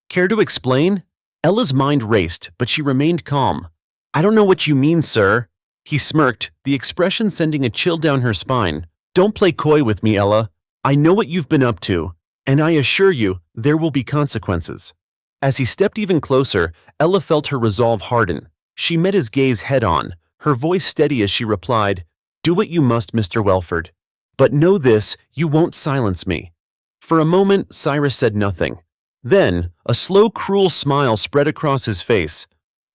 S1: "Care to explain?" Ella's mind raced, but she remained calm. "I don't know what you mean, sir." He smirked, the expression sending a chill down her spine. "Don't play coy with me, Ella. I know what you've been up to, and I assure you, there will be consequences." As he stepped even closer, Ella felt her resolve harden. She met his gaze head-on, her voice steady as she replied, "Do what you must, Mr. Wellford. But know this, you won't silence me." For a moment, Cyrus said nothing. Then, a slow, cruel smile spread across his face.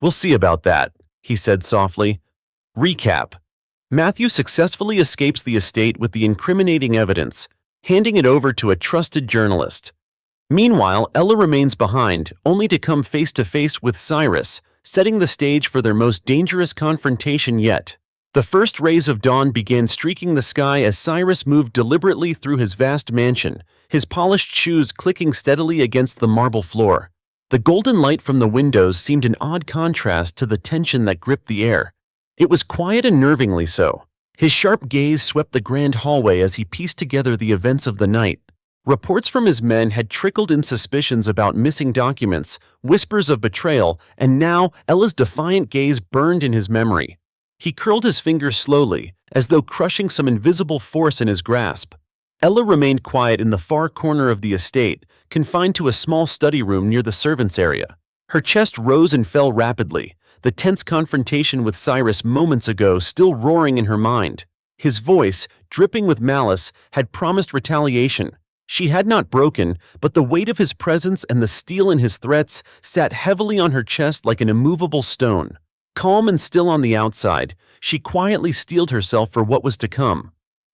S1: "We'll see about that," he said softly. Recap. Matthew successfully escapes the estate with the incriminating evidence, handing it over to a trusted journalist. Meanwhile, Ella remains behind, only to come face to face with Cyrus, setting the stage for their most dangerous confrontation yet. The first rays of dawn began streaking the sky as Cyrus moved deliberately through his vast mansion, his polished shoes clicking steadily against the marble floor. The golden light from the windows seemed an odd contrast to the tension that gripped the air. It was quiet and nervingly so. His sharp gaze swept the grand hallway as he pieced together the events of the night. Reports from his men had trickled in suspicions about missing documents, whispers of betrayal, and now Ella's defiant gaze burned in his memory. He curled his fingers slowly, as though crushing some invisible force in his grasp. Ella remained quiet in the far corner of the estate, confined to a small study room near the servants' area. Her chest rose and fell rapidly, the tense confrontation with Cyrus moments ago still roaring in her mind. His voice, dripping with malice, had promised retaliation. She had not broken, but the weight of his presence and the steel in his threats sat heavily on her chest like an immovable stone. Calm and still on the outside, she quietly steeled herself for what was to come.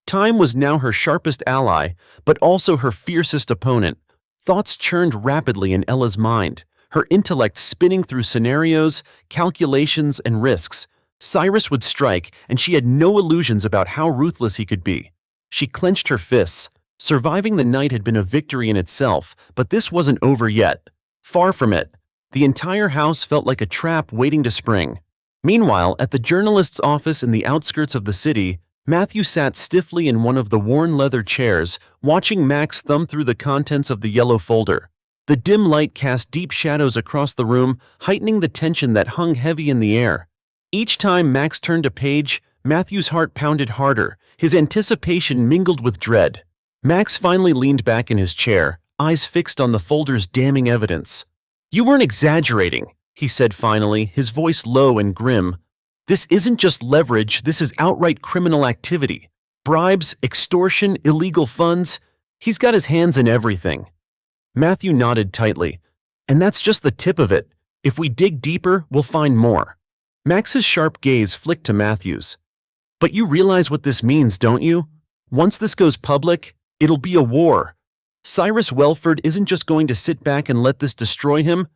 S1: Time was now her sharpest ally, but also her fiercest opponent. Thoughts churned rapidly in Ella's mind, her intellect spinning through scenarios, calculations, and risks. Cyrus would strike, and she had no illusions about how ruthless he could be. She clenched her fists. Surviving the night had been a victory in itself, but this wasn't over yet. Far from it. The entire house felt like a trap waiting to spring. Meanwhile, at the journalist's office in the outskirts of the city, Matthew sat stiffly in one of the worn leather chairs, watching Max thumb through the contents of the yellow folder. The dim light cast deep shadows across the room, heightening the tension that hung heavy in the air. Each time Max turned a page, Matthew's heart pounded harder, his anticipation mingled with dread. Max finally leaned back in his chair, eyes fixed on the folder's damning evidence. "You weren't exaggerating," he said finally, his voice low and grim. "This isn't just leverage, this is outright criminal activity. Bribes, extortion, illegal funds. He's got his hands in everything." Matthew nodded tightly. "And that's just the tip of it. If we dig deeper, we'll find more." Max's sharp gaze flicked to Matthew's. "But you realize what this means, don't you? Once this goes public, it'll be a war. Cyrus Wellford isn't just going to sit back and let this destroy him.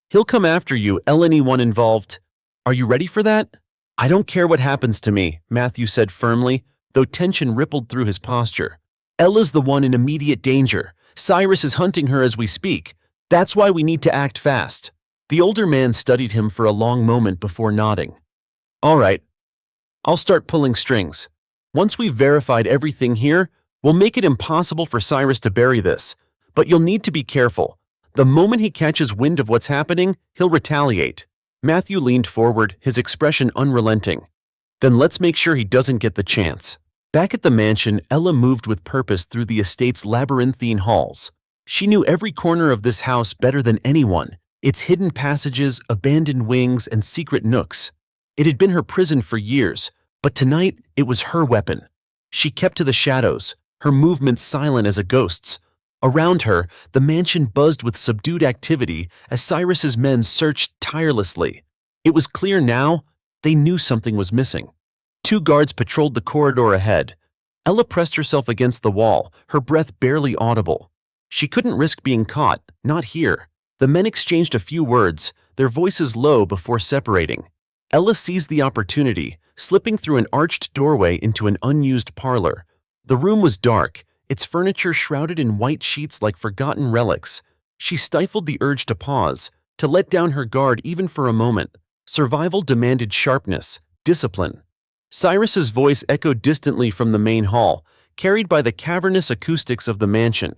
S1: He'll come after you, anyone involved. Are you ready for that?" "I don't care what happens to me," Matthew said firmly, though tension rippled through his posture. "Ella's the one in immediate danger. Cyrus is hunting her as we speak. That's why we need to act fast." The older man studied him for a long moment before nodding. "All right. I'll start pulling strings. Once we've verified everything here, we'll make it impossible for Cyrus to bury this. But you'll need to be careful. The moment he catches wind of what's happening, he'll retaliate." Matthew leaned forward, his expression unrelenting. "Then let's make sure he doesn't get the chance." Back at the mansion, Ella moved with purpose through the estate's labyrinthine halls. She knew every corner of this house better than anyone, its hidden passages, abandoned wings, and secret nooks. It had been her prison for years, but tonight it was her weapon. She kept to the shadows, her movements silent as a ghost's. Around her, the mansion buzzed with subdued activity as Cyrus's men searched tirelessly. It was clear now, they knew something was missing. 2 guards patrolled the corridor ahead. Ella pressed herself against the wall, her breath barely audible. She couldn't risk being caught, not here. The men exchanged a few words, their voices low before separating. Ella seized the opportunity, slipping through an arched doorway into an unused parlor. The room was dark, its furniture shrouded in white sheets like forgotten relics. She stifled the urge to pause, to let down her guard even for a moment. Survival demanded sharpness, discipline. Cyrus's voice echoed distantly from the main hall, carried by the cavernous acoustics of the mansion.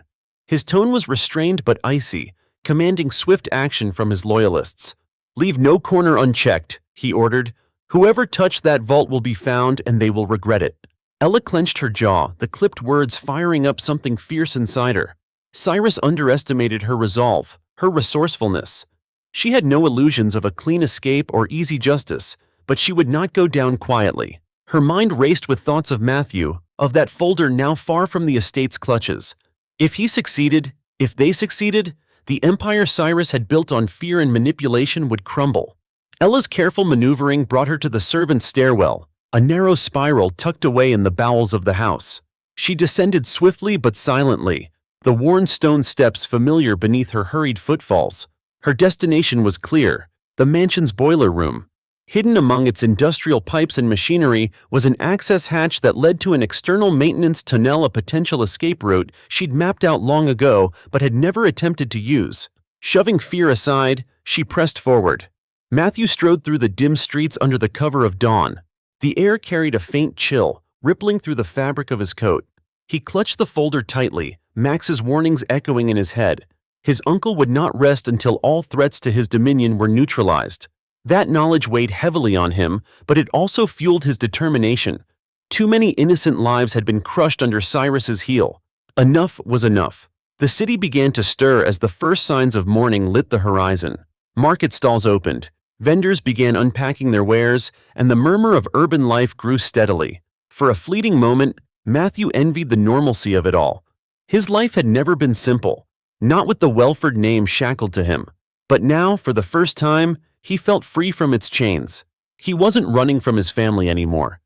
S1: His tone was restrained but icy, commanding swift action from his loyalists. "Leave no corner unchecked," he ordered. "Whoever touched that vault will be found, and they will regret it." Ella clenched her jaw, the clipped words firing up something fierce inside her. Cyrus underestimated her resolve, her resourcefulness. She had no illusions of a clean escape or easy justice, but she would not go down quietly. Her mind raced with thoughts of Matthew, of that folder now far from the estate's clutches. If he succeeded, if they succeeded, the empire Cyrus had built on fear and manipulation would crumble. Ella's careful maneuvering brought her to the servants' stairwell, a narrow spiral tucked away in the bowels of the house. She descended swiftly but silently, the worn stone steps familiar beneath her hurried footfalls. Her destination was clear, the mansion's boiler room. Hidden among its industrial pipes and machinery was an access hatch that led to an external maintenance tunnel, a potential escape route she'd mapped out long ago but had never attempted to use. Shoving fear aside, she pressed forward. Matthew strode through the dim streets under the cover of dawn. The air carried a faint chill, rippling through the fabric of his coat. He clutched the folder tightly, Max's warnings echoing in his head. His uncle would not rest until all threats to his dominion were neutralized. That knowledge weighed heavily on him, but it also fueled his determination. Too many innocent lives had been crushed under Cyrus's heel. Enough was enough. The city began to stir as the first signs of morning lit the horizon. Market stalls opened. Vendors began unpacking their wares, and the murmur of urban life grew steadily. For a fleeting moment, Matthew envied the normalcy of it all. His life had never been simple, not with the Wellford name shackled to him. But now, for the first time, he felt free from its chains. He wasn't running from his family anymore.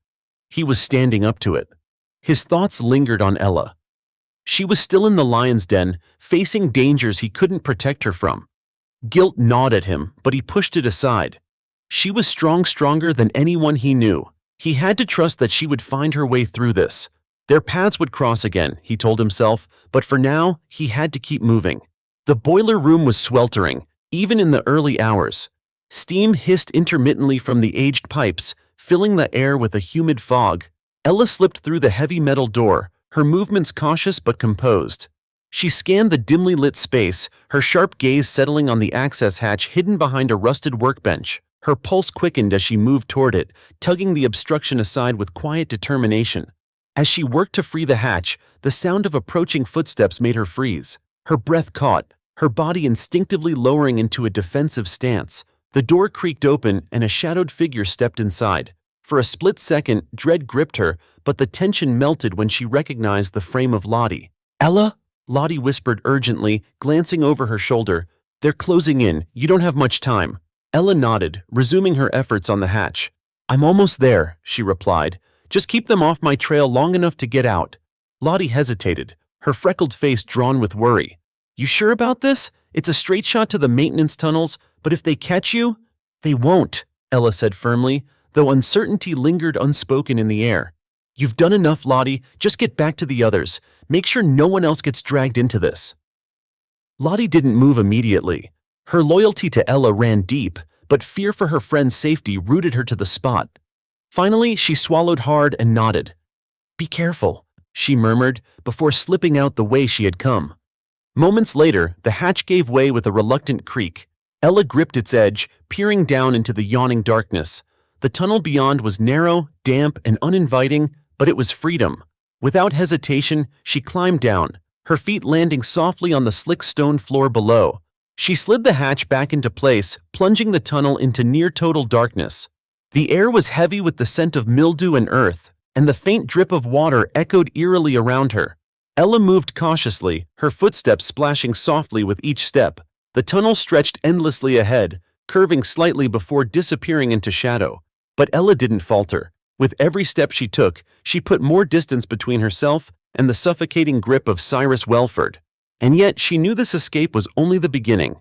S1: He was standing up to it. His thoughts lingered on Ella. She was still in the lion's den, facing dangers he couldn't protect her from. Guilt gnawed at him, but he pushed it aside. She was stronger than anyone he knew. He had to trust that she would find her way through this. Their paths would cross again, he told himself, but for now, he had to keep moving. The boiler room was sweltering, even in the early hours. Steam hissed intermittently from the aged pipes, filling the air with a humid fog. Ella slipped through the heavy metal door, her movements cautious but composed. She scanned the dimly lit space, her sharp gaze settling on the access hatch hidden behind a rusted workbench. Her pulse quickened as she moved toward it, tugging the obstruction aside with quiet determination. As she worked to free the hatch, the sound of approaching footsteps made her freeze. Her breath caught, her body instinctively lowering into a defensive stance. The door creaked open and a shadowed figure stepped inside. For a split second, dread gripped her, but the tension melted when she recognized the frame of Lottie. "Ella?" Lottie whispered urgently, glancing over her shoulder. "They're closing in. You don't have much time." Ella nodded, resuming her efforts on the hatch. "I'm almost there," she replied. "Just keep them off my trail long enough to get out." Lottie hesitated, her freckled face drawn with worry. "You sure about this? It's a straight shot to the maintenance tunnels, but if they catch you—" "They won't," Ella said firmly, though uncertainty lingered unspoken in the air. "You've done enough, Lottie. Just get back to the others. Make sure no one else gets dragged into this." Lottie didn't move immediately. Her loyalty to Ella ran deep, but fear for her friend's safety rooted her to the spot. Finally, she swallowed hard and nodded. "Be careful," she murmured, before slipping out the way she had come. Moments later, the hatch gave way with a reluctant creak. Ella gripped its edge, peering down into the yawning darkness. The tunnel beyond was narrow, damp, and uninviting, but it was freedom. Without hesitation, she climbed down, her feet landing softly on the slick stone floor below. She slid the hatch back into place, plunging the tunnel into near-total darkness. The air was heavy with the scent of mildew and earth, and the faint drip of water echoed eerily around her. Ella moved cautiously, her footsteps splashing softly with each step. The tunnel stretched endlessly ahead, curving slightly before disappearing into shadow. But Ella didn't falter. With every step she took, she put more distance between herself and the suffocating grip of Cyrus Wellford. And yet she knew this escape was only the beginning.